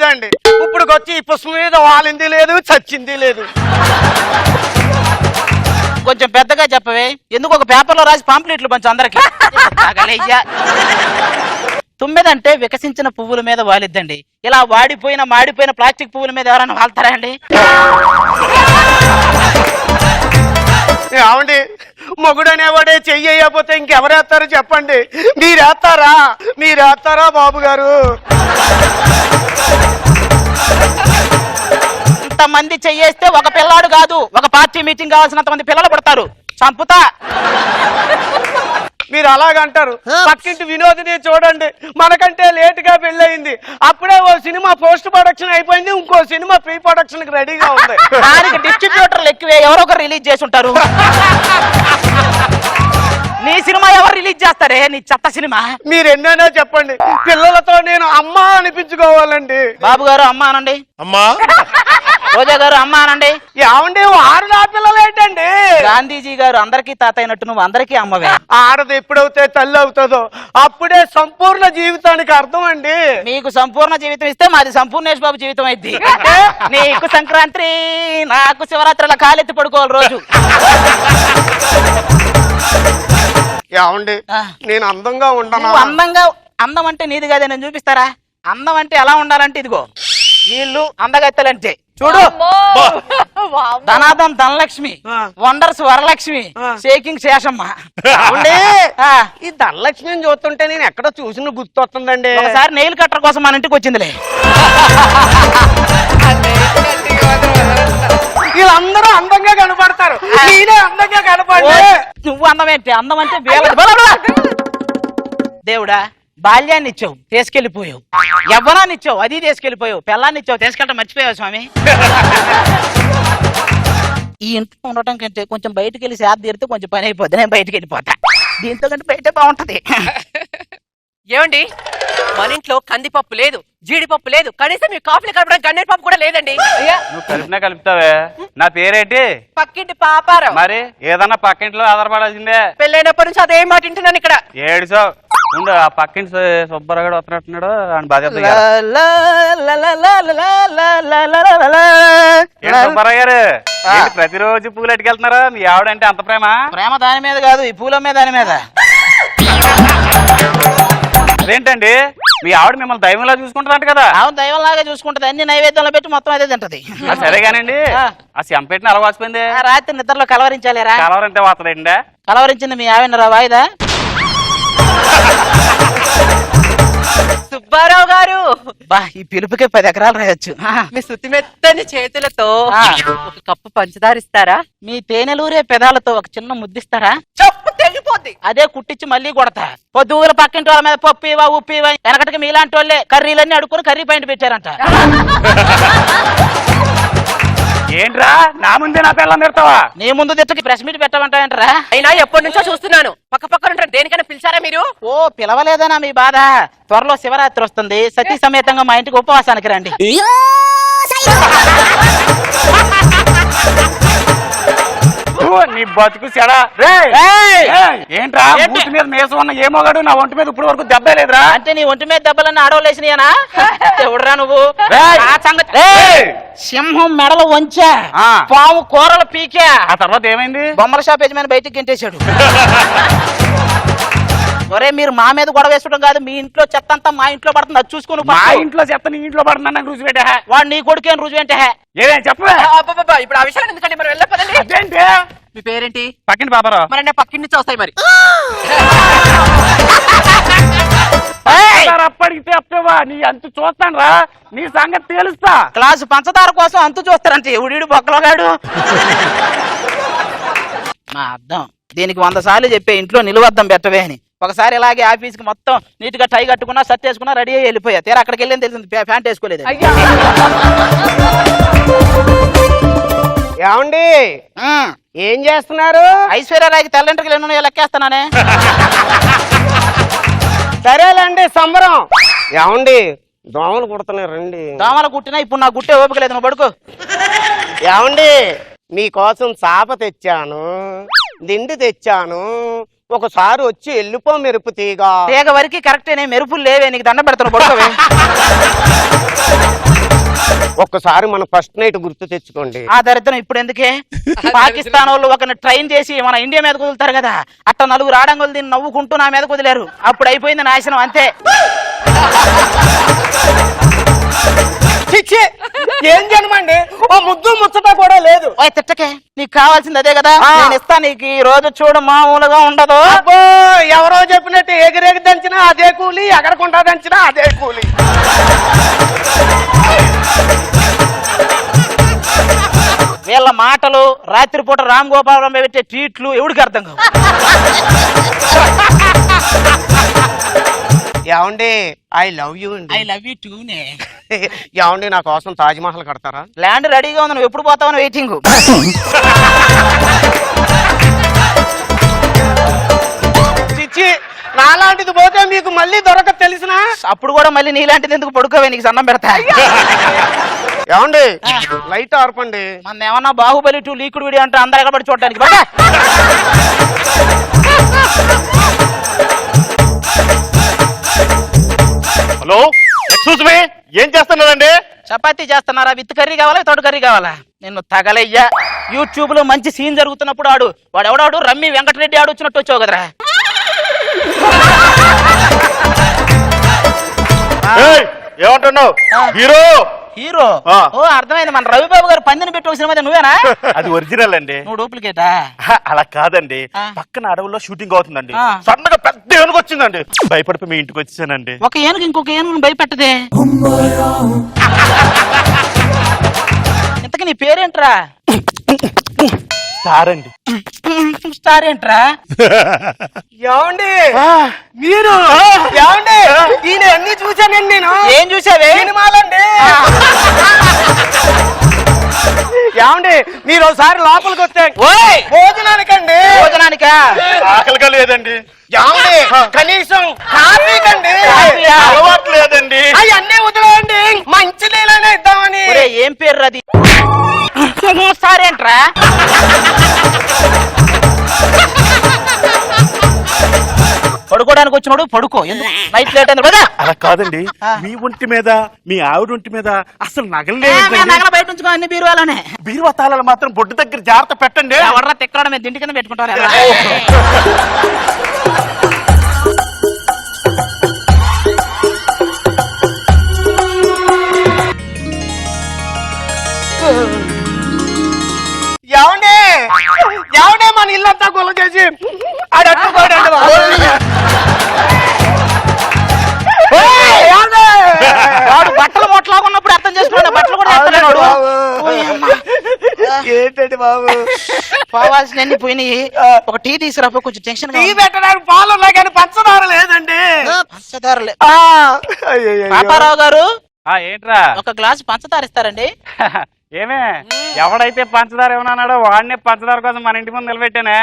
9 ఇప్పుడు వచ్చి ఈ పుష్పం మీద వాలింది లేదు, చచ్చింది లేదు. కొంచెం పెద్దగా చెప్పవే, ఎందుకు ఒక పేపర్లో రాసి పాంప్లెట్లు పంచు అందరికి. 9 అంటే వికసించిన పువ్వుల మీద వాలిద్దండి. ఇలా మాడిపోయిన ప్లాస్టిక్ పువ్వుల మీద ఎవరైనా వాళ్తారా అండి? ఏమండి, మొగుడనేవాడే చెయ్యకపోతే ఇంకెవరేస్తారు చెప్పండి? మీరేస్తారా బాబు గారు? ఇంతమంది చెయ్యేస్తే ఒక పిల్లాడు కాదు, ఒక పార్టీ మీటింగ్ కావాల్సినంత మంది పిల్లలు పడతారు. చంపుతా. మీరు అలాగంటారు. పక్కింటి వినోదిని చూడండి, మనకంటే లేట్ గా పెళ్ళయింది. అప్పుడే ఓ సినిమా పోస్ట్ ప్రొడక్షన్ అయిపోయింది, ఇంకో సినిమా ప్రీ ప్రొడక్షన్ కి రెడీగా ఉంది. దానికి డిస్ట్రిబ్యూటర్లు ఎక్కువే, ఎవరో ఒకరు రిలీజ్ చేసి ఉంటారు. నీ సినిమా ఎవరు రిలీజ్ చేస్తారే, నీ చెత్త సినిమా? మీరు ఎన్నైనా చెప్పండి, పిల్లలతో నేను అమ్మ అనిపించుకోవాలండి. బాబు గారు అమ్మ అనండి. అమ్మా. రోజా గారు అమ్మ అనండి. ఏమండి, వారు నా పిల్లలు ఏంటండి? గాంధీజీ గారు అందరికీ తాత అయినట్టు నువ్వు అందరికీ అమ్మవే. ఆడది ఎప్పుడైతే తల్లి అవుతుందో అప్పుడే సంపూర్ణ జీవితానికి అర్థం అండి. మీకు సంపూర్ణ జీవితం ఇస్తే మాది సంపూర్ణేష్ బాబు జీవితం అయింది. నీకు సంక్రాంతి, నాకు శివరాత్రిలో కాలెత్తి పడుకోవాలి రోజు. ఏమండి, నేను అందంగా ఉండను. అందం అంటే నీది కాదే, నేను చూపిస్తారా? అందం అంటే ఎలా ఉండాలంటే ఇదిగో, వీళ్ళు అందగత్తెలంటే చూడు. ధనాదం ధనలక్ష్మి, వండర్స్ వరలక్ష్మి, షేకింగ్ శేషమ్మ. ఈ ధనలక్ష్మిని చూస్తుంటే నేను ఎక్కడో చూసిన గుర్తొస్తుందండి. ఒకసారి నెయిల్ కట్టర్ కోసం మన ఇంటికి వచ్చిందిలే. వీళ్ళందరూ అందంగా కనపడతారు, నేనే అందంగా కనపడే. నువ్వు అందమేంటి? అందం అంటే దేవుడా, బాల్యాన్ని ఇచ్చావు, తీసుకెళ్లిపోయావు. యవ్వనాన్ని ఇచ్చావు, అది తీసుకెళ్లిపోయావు. పెళ్ళాన్ని ఇచ్చావు, తీసుకెళ్ళటం మర్చిపోయావు స్వామి. ఈ ఇంట్లో ఉండటం కంటే కొంచెం బయటకు వెళ్ళి సేద తీరితే కొంచెం పని అయిపోద్ది. నేను బయటకు వెళ్ళిపోతా, దీంతో కంటే బయట బాగుంటది. ఏమండి, మన ఇంట్లో కందిపప్పు లేదు, జీడిపప్పు లేదు, కనీసం మీ కాఫీలు కలపడానికి గన్నేరు పప్పు కూడా లేదండి. నువ్వు కలిపినా కలుపుతావే. నా పేరేంటి? పక్కింటి పాపారం. మరి ఏదన్నా పక్కింట్లో ఆధారపడాల్సిందే. పెళ్ళైనప్పటి నుంచి అదే మాట వింటున్నాను ఇక్కడ. ఏడుసో ఉండు, ఆ పక్కింటి సుబ్బరగాడు వస్తున్నట్టున్నాడు. సుబ్బరావు గారు, ప్రతిరోజు పూలు ఎట్టుకెళ్తున్నారా? మీ ఆవిడంటే అంత ప్రేమ? ప్రేమ దాని మీద కాదు, ఈ పూల మీద, దాని మీద. అదేంటండి, మీ ఆవిడ మిమ్మల్ని దైవంలా చూసుకుంటారంట కదా? అవును, దైవంలాగా చూసుకుంటది. అన్ని నైవేద్యంలో పెట్టి మొత్తం అదే తింటది. సరే కానండి, ఆ చెంపెట్టిన అలా వాసిపోయింది. రాత్రి నిద్రలో కలవరించాలేరా? కలవరంతే వస్తుందండి. కలవరించింది మీ ఆవిడ వాయిదా? సుబ్బారావు గారు, బా, ఈ పిలుపుకే 10 ఎకరాలు రాయొచ్చు. మీ శుతిమెత్తని చేతులతో ఒక కప్పు పంచదారిస్తారా? మీ తేనెలూరే పెదాలతో ఒక చిన్న ముద్దిస్తారా? చెప్పు తెగిపోద్ది. అదే కుట్టించి మళ్ళీ కొడతా. పొద్దుల పక్కింటి వాళ్ళ మీద పప్పు ఇవా, ఉప్పు ఇవా. వెనకటికి మీలాంటి వాళ్ళే కర్రీలన్నీ అడుక్కుని కర్రీ పాయింట్ పెట్టారంట. ఏంట్రా, నా ముందే నా పిల్లలు తిడతావా? నీ ముందు తిట్టకి ప్రెస్ మీట్ పెట్టమంటావేంటరా? అయినా ఎప్పటి నుంచో చూస్తున్నాను, పక్క పక్కన ఉంటారు. దేనికైనా పిలిచారా మీరు? ఓ, పిలవలేదనా మీ బాధ? త్వరలో శివరాత్రి వస్తుంది, సతీ సమేతంగా మా ఇంటికి ఉపవాసానికి రండి. నీ బతుకు చెడా. ఏంట్రా, మూతి మీద మేసం ఉన్న ఏ మొగాడు నా ఒంటి మీద ఇప్పుడు వరకు దెబ్బ లేదురా? అంటే నీ ఒంటి మీద దెబ్బలన్నీ ఆడవలేసినాయనా? ఎవడరా నువ్వు? సింహం మెడలు వంచా, పాము కూరలు పీకా. ఆ తర్వాత ఏమైంది? బొమ్మల షాప్ యజమాని బయటికి గెంటేశాడు. ఒరే, మీరు మా మీద గొడవ వేసుకోవడం కాదు, మీ ఇంట్లో చెత్త అంతా మా ఇంట్లో పడుతుంది, అది చూసుకుని. మా ఇంట్లో చెత్త నీ ఇంట్లో పడుతున్నా రుజువు పెట్టా? వాడు నీ కొడుకేం రుజువు ఏంటే? ఏదేం చెప్పవే. ఇప్పుడు ఆ విషయాలు ఎందుకంటే మరి వెళ్ళపదండి. అదేంటి? మీ పేరేంటి? పక్కింటి పాపారావు. మరి నేను పక్కింటి నుంచి వస్తాయి మరి. అప్పటికి చెప్తావా? నీ అంతు చూస్తాను రా, నీ సంగతి తెలుస్తా. క్లాసు పంచదార కోసం అంతు చూస్తారంటే ఎవడీడు బొక్కలోగాడు. మా అర్థం దీనికి 100 సార్లు చెప్పే ఇంట్లో నిలువద్దం పెట్టవే అని. ఒకసారి ఇలాగే ఆఫీస్కి మొత్తం నీట్ గా టై కట్టుకున్నా, షర్ట్ వేసుకున్నా, రెడీ అయ్యి వెళ్ళిపోయా. తీరా అక్కడికి వెళ్ళని తెలిసింది ప్యాంట్ వేసుకోలేదు. ఏమండి, ఏం చేస్తున్నారు? ఐశ్వర్యరాయ్కి తెల్లంటికి ఎన్నో లెక్కేస్తున్నానే. సరేలేండి, సంబరం. ఏమండి, దోమలు కుడుతున్నాయి, రండి. దోమలు కుట్టినా ఇప్పుడు నాకు గుట్టే ఓపిక లేదు, నువ్వు పడుకో. ఏమండి, మీకోసం చాప తెచ్చాను, దిండి తెచ్చాను, ఒకసారి వచ్చి వెళ్ళిపో మెరుపు తీగ. తీగ వరకు కరెక్టేనే, మెరుపులు లేవే, నీకు దండ పెడతాను, పడుకోవే. ఒక్కసారి మన ఫస్ట్ నైట్ గుర్తు తెచ్చుకోండి. ఆ దరిద్రం ఇప్పుడు ఎందుకే? పాకిస్తాన్ వాళ్ళు ఒకరిని ట్రైన్ చేసి మన ఇండియా మీద కుదులుతారు కదా, అట్లా నలుగురు ఆడంగులు దీన్ని నవ్వుకుంటూ నా మీద కుదిలేరు. అప్పుడు అయిపోయింది నాశనం, అంతే. చిచ్చి, ఏం జనమండి, ఓ ముద్దు ముచ్చట కూడా లేదు. ఓయ్ తిట్టకే, నీకు కావాల్సింది అదే కదా, నేను ఇస్తా నీకు. ఈ రోజు చూడు మామూలుగా ఉండదు. అబ్బో, ఎవరో చెప్పినట్టు ఎగిరెగి దంచినా అదే కూలి, ఎగరకుండా దంచినా అదే కూలి. వీళ్ళ మాటలు, రాత్రిపూట రామ్ గోపాలం పెట్టే ట్వీట్లు ఎవడికి అర్థం కావు. ఏమండి, ఐ లవ్ యూ అండి. ఐ లవ్ యూ టూనే. ఏమండి, నా కోసం తాజ్ మహల్ కడతారా? ల్యాండ్ రెడీగా ఉంది, నువ్వు ఎప్పుడు పోతావని వెయిటింగ్. చిచ్చి, నాలాంటిది పోతే మీకు మళ్ళీ దొరకదు తెలిసినా. అప్పుడు కూడా మళ్ళీ నీలాంటిది ఎందుకు పడుకోవే, నీకు సన్నం పెడతా. ఏమండి, లైట్ ఆర్పండి. మన ఏమన్నా బాహుబలి 2 లీకుడ్ వీడియో అంటే అందరు ఎక్కడ పడి చూడటానికి. హలో, ఎక్స్క్యూజ్ మీ, ఏం చేస్తున్నారండి? చపాతీ చేస్తున్నారా? విత్ కర్రీ కావాలా, తోట కర్రీ కావాలా? నిన్ను తగలయ్యా. యూట్యూబ్ లో మంచి సీన్ జరుగుతున్నప్పుడు వాడు ఎవడాడు రమ్మి వెంకటరెడ్డి వచ్చినట్టు వచ్చావు కదరా. ఏమంటున్నావు? Hero hero? ఓ అర్థమైంది, మన రవిబాబు గారు పందిని పెట్టి ఒక సినిమా నువ్వేనా? అది ఒరిజినల్ అండి. నువ్వు డూప్లికేటా? అలా కాదండి, పక్కన అడవుల్లో షూటింగ్ అవుతుందండి. సడన్ గా పెద్ద ఏనుగు వచ్చిందండి, భయపడిపోయి మీ ఇంటికి వచ్చానండి. ఒక ఏనుగు ఇంకొక ఏనుగును భయపెట్టదే. ఇంతకీ నీ పేరేంట్రా? స్టార్ అండి. స్టార్ ఏంట్రా? ఏమండి, మీరు ఏమండి, ఈయన అన్ని చూశానండి నేను. ఏం చూసావే? సినిమాలండి. ఏమండి, మీరు ఒకసారి లోపలికి వస్తే భోజనానికండి. భోజనానికా? ఆకలిగా లేదండి. ఏమండి, కనీసం కాఫీకండి అలవాటు లేదండి. అవన్నీ వదిలేయండి, మంచి నీళ్ళనే ఇద్దామని. ఏం పేరు అది? స్టార్ ఏంట్రా? పడుకోవడానికి వచ్చినాడు, పడుకో. ఎందుకు నైట్ లేట్ అయింది కదా? అలా కాదండి, మీ ఒంటి మీద మీ ఆవిడ ఒంటి మీద అసలు నగలే. నగల బయట ఉంచుకో, అన్ని బీరువాలనే. బీరువా తాళాలు మాత్రం బొడ్డు దగ్గర జాగ్రత్త పెట్టండి. ఎవర్రా తిక్కడం, మేము దింటి కింద పెట్టుకుంటారు. ఏమండి, ఏమండి, మన ఇల్లంతా గొల్ల చేసి అడట్టుకోడండి. వాడు బట్టలు మొట్టలాగా ఉన్నప్పుడు అర్థం చేసుకున్నాడు, బట్టలు కూడా వేస్తున్నాడు. ఏంటండి బాబు, పోవాల్సినన్ని పోయినాయి. ఒక టీ తీసుకురాపో, కొంచెం టెన్షన్. టీ పెట్టడానికి పాలు ఉన్నాయి కానీ పంచదార లేదండి. పంచదార లేదు. పాపారావు గారు, ఏంట్రా ఒక గ్లాసు పంచదార ఇస్తారండి? ఏమే, ఎవడైతే పంచదార ఏమన్నాడో వాడినే పంచదార కోసం మన ఇంటి ముందు నిలబెట్టానే.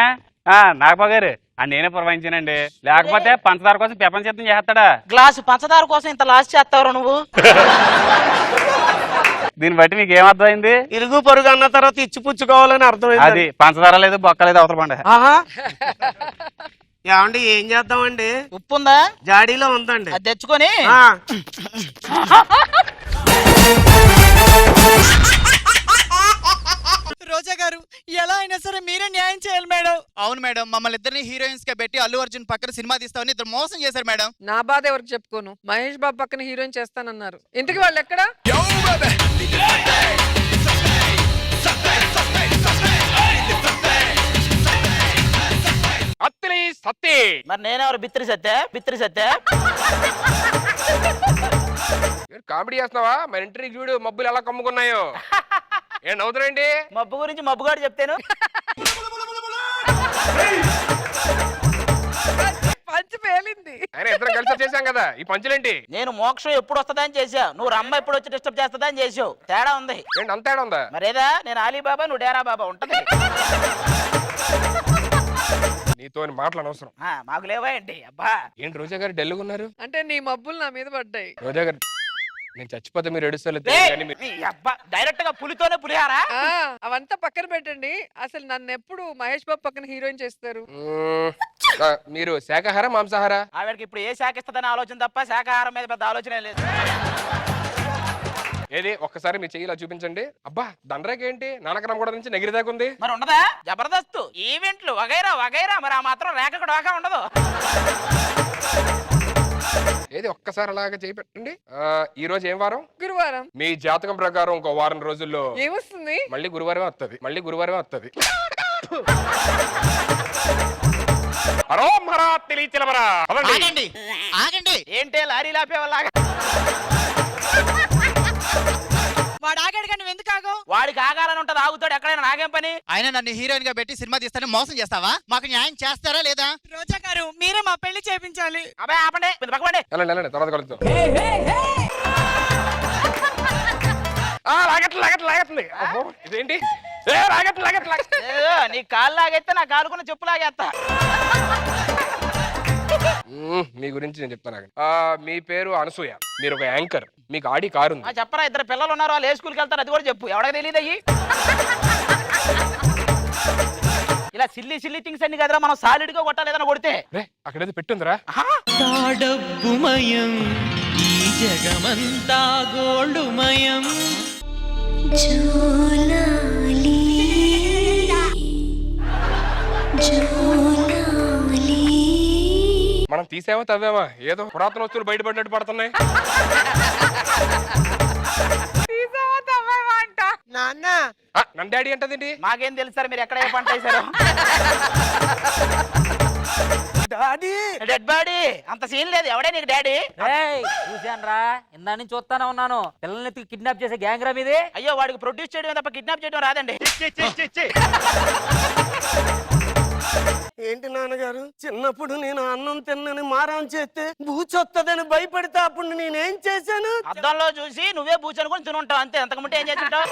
నాగబాబు గారు, నేనే పురమాయించానండి, లేకపోతే పంచదార కోసం ప్రపంచం చేస్తాడా? గ్లాసు పంచదార కోసం ఇంత లాస్ చేస్తావు నువ్వు? దీన్ని బట్టి మీకు ఏమర్థమైంది? ఇరుగు పొరుగు అన్న తర్వాత ఇచ్చిపుచ్చుకోవాలని అర్థమైంది. అది పంచదార లేదు, బొక్క లేదు, అవతల పండ. ఏమండి, ఏం చేద్దామండి? ఉప్పు ఉందా? జాడీలో ఉందండి, అది తెచ్చుకొని. రోజా గారు, ఎలా అయినా సరే మీరే న్యాయం చేయాలి మేడం. అవును మేడం, మమ్మల్ని ఇద్దరిని హీరోయిన్స్ గా పెట్టి అల్లు అర్జున్ పక్కన సినిమా తీస్తామని ఇద్దరు మోసం చేశారు మేడం. నా బాధ ఎవరికి చెప్పుకోను, మహేష్ బాబు పక్కన హీరోయిన్ చేస్తానన్నారు. ఇంతకి వాళ్ళు ఎక్కడ? మరి నేనెవరు? బిత్రి సత్తే, బిత్రి సత్తే. కామెడీ చేస్తున్నావా? మన ఇంటర్వ్యూ చూడు, మబ్బులు ఎలా కమ్ముకున్నాయో. ఏం నవ్వుతారండి? మబ్బు గురించి మబ్బుగాడు చెప్తాను. పంచి పేలింది. ఆయన ఇద్దరం కలిసి చేశాం కదా, ఈ పంచులేంటి? నేను మోక్షం ఎప్పుడు వస్తుందని చేసా, నువ్వు రమ్మ ఎప్పుడు వచ్చి డిస్టర్బ్ చేస్తుందని చేసావు. తేడా ఉంది. ఏంటి అంత తేడా ఉందా? మరేదా, నేను అలీబాబా, నువ్వు డేరా బాబా ఉంటది. నీతో మాటలు అనవసరం. మాకు లేవా ఏంటి? అబ్బా, ఏంటి రోజా గారు డల్గా ఉన్నారు? అంటే నీ మబ్బులు నా మీద పడ్డాయి. రోజా గారు, నేను చచ్చిపోతే మీరు ఏడుస్తలేదు. డైరెక్ట్ గా పులితోనే పులిహారా? అవంతా పక్కన పెట్టండి. అసలు నన్ను ఎప్పుడు మహేష్ బాబు పక్కన హీరోయిన్ చేస్తారు? మీరు శాకాహార మాంసాహార? ఆవిడకి ఇప్పుడు ఏ శాఖ ఇస్తుందని ఆలోచన తప్ప శాకాహారం మీద పెద్ద ఆలోచన లేదు. ఏది ఒక్కసారి మీ చెయ్యిలా చూపించండి. అబ్బా దండరేఖ ఏంటి నానకరం కూడా నుంచి నెగిరిదాకా ఉంది. మరి ఉండదా? జబర్దస్త్ ఈవెంట్లు వగైరా వగైరా, మరి ఆ మాత్రం రేఖ కూడా వాకా ఉండదు. ఏది ఒక్కసారి అలాగా చేయి పెట్టండి. ఈ రోజు ఏం వారం? గురువారం. మీ జాతకం ప్రకారం ఇంకో వారం రోజుల్లో ఏమొస్తుంది? మళ్ళీ గురువారమే వస్తుంది. హరో మరా తెలియచలమరా. ఆగండి ఆగండి. ఏంటే లారీ లాపేవాళ్ళగా? వాడు ఆగాడు కానీ నువ్వు ఎందుకు ఆగో? వాడికి ఆగాలని ఉంటది, ఆగుతాడు ఎక్కడైనా. నాకేం పని? ఆయన నన్ను హీరోయిన్ గా పెట్టి సినిమా తీస్తానే మోసం చేస్తావా? మాకు న్యాయం చేస్తారా లేదా? రోజా గారు మీరే మా పెళ్లి చేయించాలి. అబ్బాయి ఆపండి, మీరు పక్కపండి. వెళ్ళండి తర్వాత కలుద్దాం. లాగట్లేదు. అబ్బో, ఇదేంటి? లాగట్లేదు. ఏదో నీ కాలు లాగైతే నా కాలుకున్న చెప్పు లాగేస్తా. మీ గురించి నేను చెప్తాను. మీ పేరు అనసూయ, మీరు ఒక యాంకర్, మీకు ఆడి కారు ఉంది. చెప్పరా, 2 పిల్లలు ఉన్నారు, వాళ్ళు ఏ స్కూల్కి వెళ్తారు అది కూడా చెప్పు. ఎవరికి తెలియదు అయ్యి. ఇలా సిల్లీ థింగ్స్ అన్ని కదరా మనం సాలిడ్ గా కొట్టాలి ఏదైనా కొడితే. అక్కడేదో పెట్టుందిరా. తాడబ్బుమయం ఈ జగమంతా గోల్డుమయం. జోలాలి జోలాలి. మనం తీసేమో తవ్వేమా ఏదో పురాతన వస్తువులు బయటపడినట్టు పడుతున్నాయి. నాన్న నన్ను డాడీ అంటదేంటి? మాకేం తెలుసు సార్, మీరు ఎక్కడ ఏ పంట వేశారు? డాడీ డెడ్ బాడీ అంత సీన్ లేదు. ఎవడే నీకు డాడీ? చూశాను రా, ఇందా నుంచి చూస్తానే ఉన్నాను. పిల్లల్ని కిడ్నాప్ చేసే గ్యాంగ్ రా మీది. అయ్యో వాడికి ప్రొడ్యూస్ చేయడం తప్ప కిడ్నాప్ చేయడం రాదండి. ఏంటి నాన్నగారు, చిన్నప్పుడు నేను అన్నం తిన్నని మారం చేస్తే బూచొత్తదని భయపడితే అప్పుడు నేనేం చేశాను? అద్దంలో చూసి నువ్వే బూచనుకొని తినుంటావు అంతే. అంతకుముంటే ఏం చేస్తుంటావు?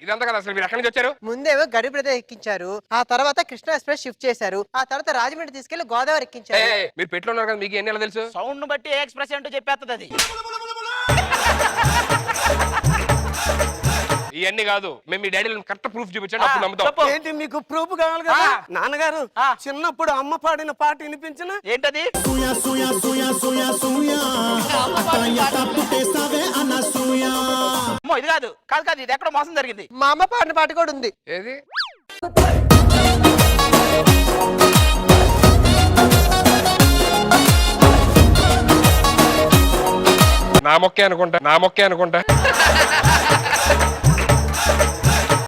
ఇదంతా కదా అసలు మీరు ఎక్కడి నుంచి వచ్చారు? ముందేమో గడి బ్రదర్ ఎక్కించారు, ఆ తర్వాత కృష్ణా ఎక్స్ప్రెస్ షిఫ్ట్ చేశారు, ఆ తర్వాత రాజమండ్రి తీసుకెళ్లి గోదావరి ఎక్కించారు. మీరు పెట్లో ఉన్నారు కదా, మీకు ఎన్ని నెలలు తెలుసు? సౌండ్ బట్టి ఏ ఎక్స్ప్రెస్ ఏంటో చెప్పేస్తుంది అది. ఇవన్నీ కాదు, మేము మీ డాడీ కరెక్ట్ ప్రూఫ్ చూపించండి, అప్పుడు నమ్ముతాం. ఏంటి మీకు ప్రూఫ్ కావాలి కదా? నాన్నగారు చిన్నప్పుడు అమ్మ పాడిన పాట వినిపించిన. ఏంటది? ఇది కాదు కాదు కాదు, ఇది ఎక్కడ మోసం జరిగింది. మా అమ్మ పాడిన పాట కూడా ఉంది. ఏది? నా మొక్కే అనుకుంటా.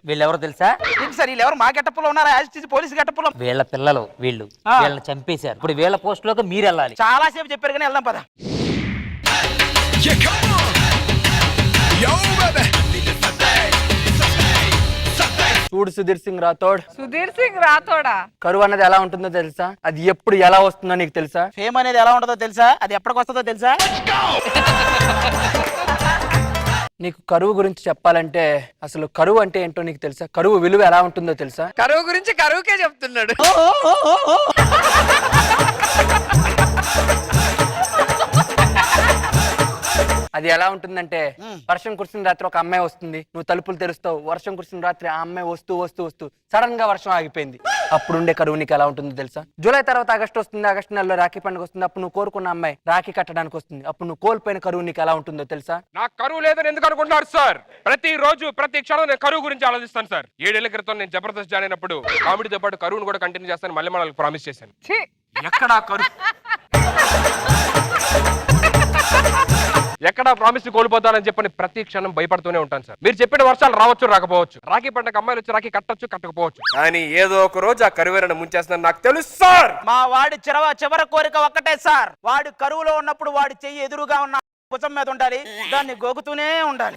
వీళ్ళెవరో తెలుసా? సార్ వీళ్ళు మా గెటప్పులో ఉన్నారా? పోలీసు గెటప్పులో. వీళ్ళ పిల్లలు వీళ్ళు. వీళ్ళని చంపేశారు. ఇప్పుడు వీళ్ళ పోస్ట్ లోకి మీరు వెళ్ళాలి. చాలా సేపు చెప్పారు కానీ వెళ్దాం పద. చూడు సుధీర్ సింగ్ రాథోడ్. సుధీర్ సింగ్ రాథోడా? కరువు అన్నది ఎలా ఉంటుందో తెలుసా? అది ఎప్పుడు ఎలా వస్తుందో నీకు తెలుసా? ఫేమ్ అనేది ఎలా ఉంటుందో తెలుసా? అది ఎప్పటికి వస్తుందో తెలుసా? నీకు కరువు గురించి చెప్పాలంటే అసలు కరువు అంటే ఏంటో నీకు తెలుసా? కరువు విలువ ఎలా ఉంటుందో తెలుసా? కరువు గురించి కరువుకే చెప్తున్నాడు. అది ఎలా ఉంటుందంటే వర్షం కురిసిన రాత్రి ఒక అమ్మాయి వస్తుంది, నువ్వు తలుపులు తెరుస్తావు, వర్షం కురిసిన రాత్రి ఆ అమ్మాయి వస్తూ వస్తూ వస్తూ సడన్ గా వర్షం ఆగిపోయింది. అప్పుడుండే కరువు నీకు ఎలా ఉంటుందో తెలుసా? జూలై తర్వాత ఆగస్టు వస్తుంది, ఆగస్టు నెలలో రాఖీ పండుగ వస్తుంది, అప్పుడు నువ్వు కోరుకున్న అమ్మాయి రాఖీ కట్టడానికి వస్తుంది, అప్పుడు నువ్వు కోల్పోయిన కరువు నీకు ఎలా ఉంటుందో తెలుసా? నాకు కరువు లేదని ఎందుకు అనుకుంటున్నారు సార్? ప్రతి రోజు ప్రతి క్షణం నేను కరువు గురించి ఆలోచిస్తాను సార్. 7 ఏళ్ల క్రితం నేను జబర్దస్త్ జాయిన్ అయినప్పుడు కామెడీతో పాటు కరువును కూడా కంటిన్యూ చేస్తాను మళ్ళీ మనకు ప్రామిస్ చేశాను. ఎక్కడా కరువు ఎక్కడా ప్రామిస్ కోల్పోతానని చెప్పని ప్రతి క్షణం భయపడుతూనే ఉంటాను సార్. మీరు చెప్పిన వర్షాలు రావచ్చు రాకపోవచ్చు, రాఖీ పండుగ అమ్మాయిలు వచ్చి రాఖీ కట్టొచ్చు కట్టకపోవచ్చు, కానీ ఏదో ఒక రోజు ఆ కరువేరను ముంచేస్తుందని నాకు తెలుసు సార్. మా వాడి చివరి కోరిక ఒక్కటే సార్. వాడు కరువులో ఉన్నప్పుడు వాడి చెయ్యి ఎదురుగా ఉన్న భుజం మీద ఉండాలి, దాన్ని గోకుతూనే ఉండాలి.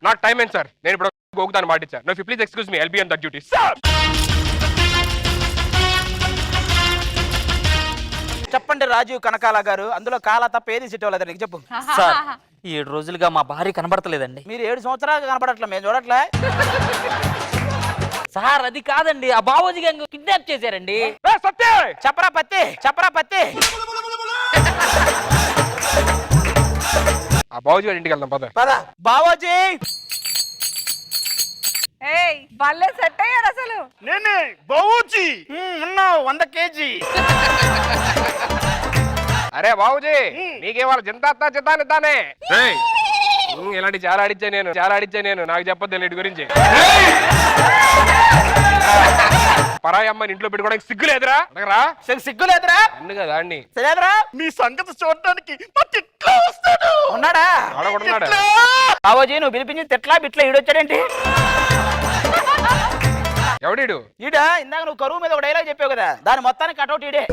నాకు టైం ఏంటి సార్? నేను ఇప్పుడు గోకుతాను మాట ఇచ్చాను. No please excuse me, I'll be on that duty sir. చెప్పండి రాజీవ్ కనకాల గారు, అందులో కాలా తప్ప ఏది సిట్ అవ్వలేదు నీకు చెప్పు. సార్ 7 రోజులుగా మా భార్య కనబడతలేదండి. మీరు 7 సంవత్సరాలు కనపడట్లే, మేము చూడట్లే. సార్ అది కాదండి, ఆ బావోజీ గ్యాంగ్ కిడ్నాప్ చేశారండి. చెప్పరా పత్తి. ఆ బాబుజీ గారి ఇంటికి వెళ్దాం పద. బావోజీ ఏయ్ వాళ్ళే సెట్ అయ్యారు అసలు. నేనే బావోజీ ఉన్నావు 100 kg. అరే బాబుజీ నీకే వాళ్ళ చింత చిత్తానే ఇలాంటి చాలా ఆడిచ్చా నేను నాకు చెప్పొద్దు వీటి గురించి. పరాయి అమ్మని ఇంట్లో పెట్టుకోవడానికి సిగ్గు లేదురా? సిగ్గు లేదురా? అన్ను కదా అన్ని లేదురా? మీ సంగతి చూడటానికి వస్తాడు. ఉన్నాడా? ఆడగొడున్నాడా? బాబోజీ నువ్వు పిలిపించి తిట్లా బిట్లా ఈడొచ్చాడేంటి? ఎవడీడు? ఈడా ఇందాక నువ్వు కరువు మీద ఒక డైలాగ్ చెప్పావు కదా, దాని మొత్తానికి కటౌట్ ఈడే.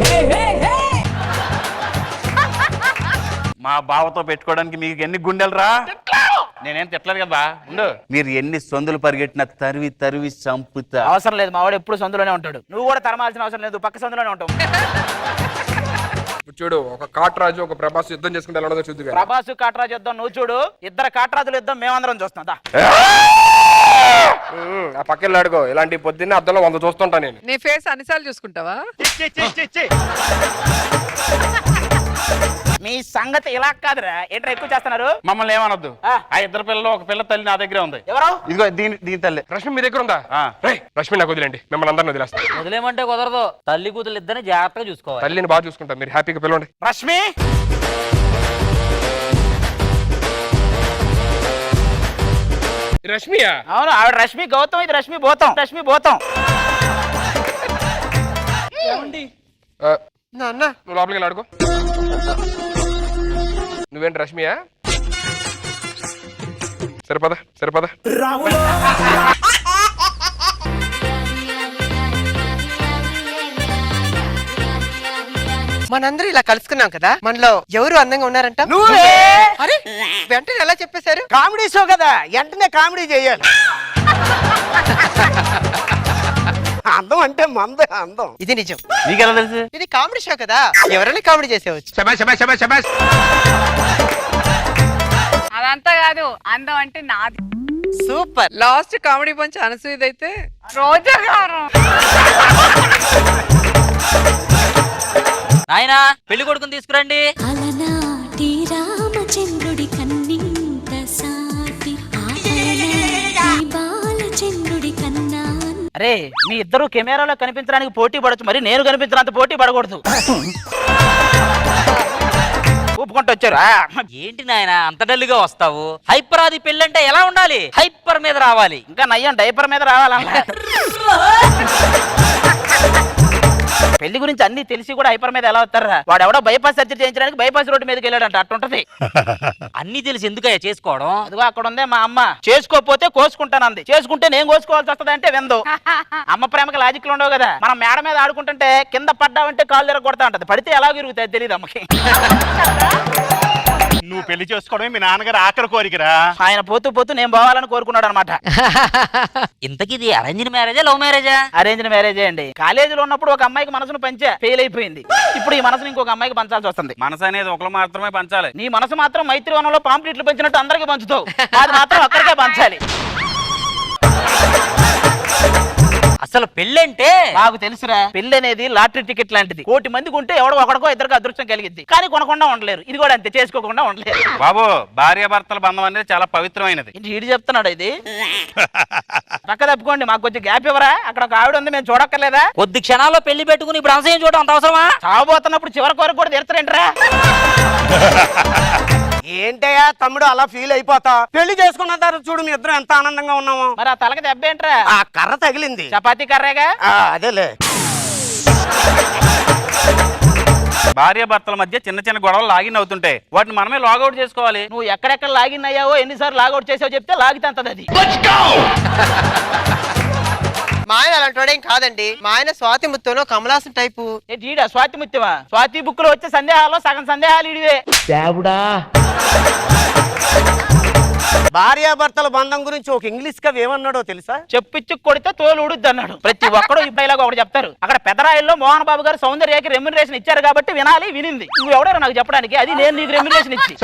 మా బావతో పెట్టుకోవడానికి మీకు ఎన్ని గుండెలరా? నేనేం తిట్టలేదు కదా. ఉండు, మీరు ఎన్ని సందులు పరిగెట్టినా తరివి చంపుతా. అవసరం లేదు, మా వాడు ఎప్పుడు సందులోనే ఉంటాడు. నువ్వు కూడా తరమాల్సిన అవసరం లేదు, పక్క సందులోనే ఉంటావు. చూడు, ఒక కాట్రాజు ఒక ప్రభాస్ యుద్ధం చేసుకుంటే ఎలా ఉండదో చూద్దు. ప్రభాస్ కాట్రాజు యుద్ధం నువ్వు చూడు, ఇద్దరు కాట్రాజులు యుద్ధం మేమందరం చూస్తాం. ఆ పక్కన అడుగో, ఇలాంటి పొద్దున్నే అద్దంలో 100 చూస్తుంటా నేను. నీ ఫేస్ అన్నిసార్లు చూసుకుంటావా? మీ సంగతి ఇలా కాదురా, ఏంట్రా ఎక్కువ చేస్తున్నారు? మమ్మల్ని ఏమనొద్దు. ఆ ఇద్దరు పిల్లలు ఒక పిల్ల తల్లి నా దగ్గరే ఉంది. ఎవరు? ఇదిగో దీని తల్లి. రష్మి మీ దగ్గర ఉందా? రష్మి నాకు వదిలేండి, మిమ్మల్ని అందరిని వదిలేస్తా. వదిలేమంటే కుదరదు, తల్లి కూతురు ఇద్దరిని జాగ్రత్తగా చూసుకోవాలి. తల్లిని బాగా చూసుకుంటా, మీరు హ్యాపీగా పిలవండి. రష్మి రష్మియా? అవును, ఆవిడ రష్మి గౌతమ్, ఇది రష్మి భూతం. రష్మి భూతం. నాన్న నువ్వు లోపలికి వెళ్ళి అడుగు. నువ్వేంటి రష్మియా? సరిపద. మనందరూ ఇలా కలుసుకున్నాం కదా, మనలో ఎవరు అందంగా ఉన్నారంట? నువ్వే. అరే వెంటనే ఎలా చెప్పేశారు? కామెడీ షో కదా, వెంటనే కామెడీ చేయాలి. అందం అంటే మందే అందం. ఇది నిజం. నీకెలా తెలుసు? ఇది కామెడీ షో కదా, ఎవరైనా కామెడీ చేసేవచ్చు. అదంతా కాదు, అందం అంటే నాది. సూపర్. లాస్ట్ కామెడీ పంచ్ అనసూయదైతే రోజా గారు నాయనా పెళ్లి కొడుకుని తీసుకురండి. అలనాటి రామచంద్రుడి కన్నింత సాటి బాలచంద్రుడి కన్నా. అరే మీ ఇద్దరు కెమెరాలో కనిపించడానికి పోటీ పడచ్చు, మరి నేను కనిపించినంత పోటీ పడకూడదు. ఊపుకుంటూ వచ్చారు. ఏంటి నాయనా అంత డల్లుగా వస్తావు? హైపర్ ఆది పెళ్లి అంటే ఎలా ఉండాలి? హైపర్ మీద రావాలి. ఇంకా నయ్యం డైపర్ మీద రావాలన్నా. పెళ్లి గురించి అన్ని తెలిసి కూడా హైపర్ మీద ఎలా వస్తారా? వాడు ఎవడో బైపాస్ సర్జరీ చేయించడానికి బైపాస్ రోడ్డు మీదకి వెళ్ళాడంట, అట్టుంటది. అన్ని తెలిసి ఎందుకయ్యా చేసుకోవడం? అదిగో అక్కడ ఉందే మా అమ్మ, చేసుకోకపోతే కోసుకుంటానంది, చేసుకుంటే నేను కోసుకోవాల్సి వస్తుంది అంటే విందు. అమ్మ ప్రేమకి లాజిక్లు ఉండవు కదా. మనం మేడ మీద ఆడుకుంటుంటే కింద పడ్డావంటే కాళ్ళు ఎరగొడతా ఉంటది, పడితే ఎలా తిరుగుతాయి తెలియదు అమ్మకి. నువ్వు పెళ్లి చేసుకోవడమే మీ నాన్నగారు ఆఖరి కోరికరా. ఆయన పోతూ నేను పోవాలని కోరుకున్నాడు అనమాట. ఇంతకీ ఇది అరేంజ్డ్ మ్యారేజా లవ్ మ్యారేజా? అరేంజ్డ్ మ్యారేజే అండి. కాలేజీలో ఉన్నప్పుడు ఒక అమ్మాయికి మనసును పంచా, ఫెయిల్ అయిపోయింది. ఇప్పుడు ఈ మనసుని ఇంకొక అమ్మాయికి పంచాల్సి వస్తుంది. మనసు అనేది ఒకరు మాత్రమే పంచాలి. నీ మనసు మాత్రం మైత్రివనంలో పాంప్లెట్లు పెంచినట్టు అందరికి పంచుతావు, అది మాత్రం ఒక్కరికే పంచాలి. అసలు పెళ్ళంటే నాకు తెలుసురా, పెళ్లి అనేది లాటరీ టికెట్ లాంటిది. 1 కోటి మందికి ఉంటే ఎవడో ఒకడికో ఇద్దరికి అదృష్టం కలిగిద్ది, కానీ కొనకుండా ఉండలేరు. ఇది కూడా అంతే, చేసుకోకుండా ఉండలేరు. బాబు, భార్యాభర్తల బంధం అనేది చాలా పవిత్రమైనది. ఇటు చెప్తున్నాడు ఇది. పక్క తప్పుకోండి, మాకు కొంచెం గ్యాప్ ఇవ్వరా? అక్కడ ఒక ఆవిడ ఉంది, మేము చూడక్కర్లేదా? కొద్ది క్షణాల్లో పెళ్లి పెట్టుకుని ఇప్పుడు అంశం చూడడం అంత అవసరమా? చావబోతున్నప్పుడు చివరి కోరిక కూడా తీర్చరేంట్రా? ఏంటయ్యా తమ్ముడు అలా ఫీల్ అయిపోతా? పెళ్లి చేసుకున్న తర్వాత చూడు మీ ఇద్దరం ఎంత ఆనందంగా ఉన్నాము. మరి ఆ తలకి దెబ్బ ఏంట్రా? ఆ కర్ర తగిలింది. చపాతీ కర్రేగా. అదేలే. భార్యాభర్తల మధ్య చిన్న చిన్న గొడవలు లాగిన్ అవుతుంటాయి, వాటిని మనమే లాగౌట్ చేసుకోవాలి. నువ్వు ఎక్కడెక్కడ లాగిన్ అయ్యావో, ఎన్నిసార్లు లాగౌట్ చేసావో చెప్తే లాగితే అంతది అది. మా ఆయన అలాంటి కాదండి. మా ఆయన స్వాతి ముత్యంలో కమలాసన్ టైపు. ఏంటి స్వాతి ముత్యమా? స్వాతి బుక్ లో వచ్చే సందేహాల్లో సగం సందేహాలు ఇడివే. భార్యాభర్తల బంధం గురించి ఒక ఇంగ్లీష్ కవి ఏమన్నాడో తెలుసా? చెప్పిచ్చు కొడితే తోలు ఉడుద్ది అన్నాడు. ప్రతి ఒక్కడు ఈ డైలాగ్ ఒకటి చెప్తారు. అక్కడ పెద్దరాయిల్లో మోహన్ బాబు గారు సౌందర్యకి రెమ్యునరేషన్ ఇచ్చారు కాబట్టి వినాలి, వినింది. నువ్వు ఎవడో నాకు చెప్పడానికి, అది నేను నీకు రెమ్యునరేషన్ ఇచ్చి.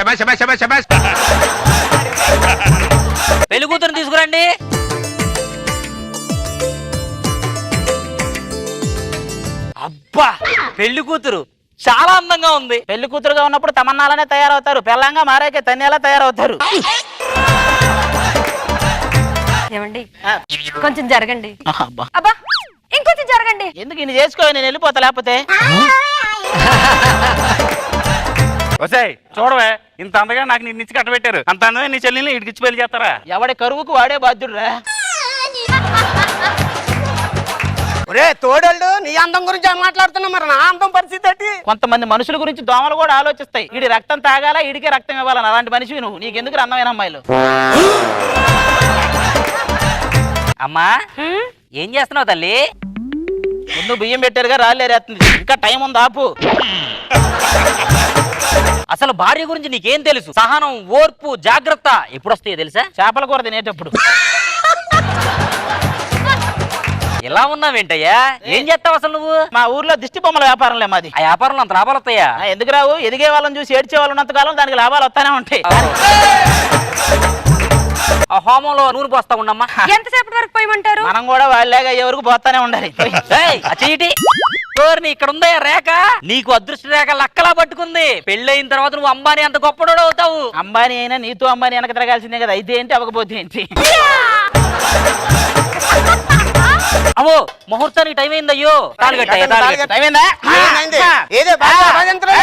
పెళ్లి కూతురు తీసుకురండి. అబ్బా, పెళ్లి కూతురు చాలా అందంగా ఉంది. పెళ్లి కూతురుగా ఉన్నప్పుడు తమన్నాలనే తయారవుతారు, పెళ్ళంగా మారాకే తన్నేలా తయారవుతారు. ఏమండి కొంచెం జరగండి. అబ్బా, అబ్బా ఇంకొంచెం జరగండి. ఎందుకు ఇన్ని చేసుకో, నేను వెళ్ళిపోతా లేకపోతే. వసాయ్ చూడవే, ఇంత అందగా నాకు నిన్ను ఇచ్చి కట్టబెట్టారు, అంత అందమే నీ చెల్లిని ఇడికి ఇచ్చి పెళ్లి చేస్తారా? ఎవడి కరువుకు వాడే బాధ్యుడురా. ఒరే తోడళ్ళు, నీ అందం గురించి మాట్లాడుతున్నా, మరి నా అందం పరిస్థితి ఏంటి? కొంతమంది మనుషుల గురించి దోమలు కూడా ఆలోచిస్తాయి. ఈడి రక్తం తాగాల, ఈడికే రక్తం ఇవ్వాలని. అలాంటి మనిషివి నువ్వు. నీకెందుకు అందమైన అమ్మాయిలు? అమ్మా ఏం చేస్తున్నావు తల్లి? ముందు బియ్యం పెట్టారుగా రాలేరేస్తుంది. ఇంకా టైం ఉంది, ఆపు. అసలు భార్య గురించి నీకేం తెలుసు? సహనం, ఓర్పు, జాగ్రత్త ఎప్పుడు వస్తాయో తెలుసా? చేపల కూర తినేటప్పుడు. ఎలా ఉన్నావేంటయ్యా? ఏం చేస్తావు అసలు నువ్వు? మా ఊర్లో దిష్టి బొమ్మల వ్యాపారంలే మాది. ఆ వ్యాపారంలో అంత లాభాలు వస్తాయా? ఎందుకు రావు? ఎదిగే వాళ్ళని చూసి ఏడ్చే వాళ్ళు ఉన్నంతకాలం దానికి లాభాలు వస్తానే ఉంటాయి. ఆ హోమంలో నూనె పోస్తా ఉండమ్మా. ఎంతసేపటి వరకు పోయమంటారు? మనం కూడా వాళ్ళేగా అయ్యే వరకు పోతానే ఉండాలి. ఏయ్, ఆ చెయ్యిటి. ఓర్ని, ఇక్కడ ఉందా రేఖ? నీకు అదృష్ట రేఖ లక్కలా పట్టుకుంది. పెళ్ళయిన తర్వాత నువ్వు అంబానీ అంత గొప్పడోడు అవుతావు. అంబానీ అయినా నీతో అంబానీ వెనక తిరగాల్సిందే కదా. అయితే ఏంటి, అవ్వకపోతే ఏంటి? అవో ముహూర్తానికి టైం అయింది. అయ్యో తాళిగట్ట. టైం అయిందా? ఏదే బాగా భజంత్రులే.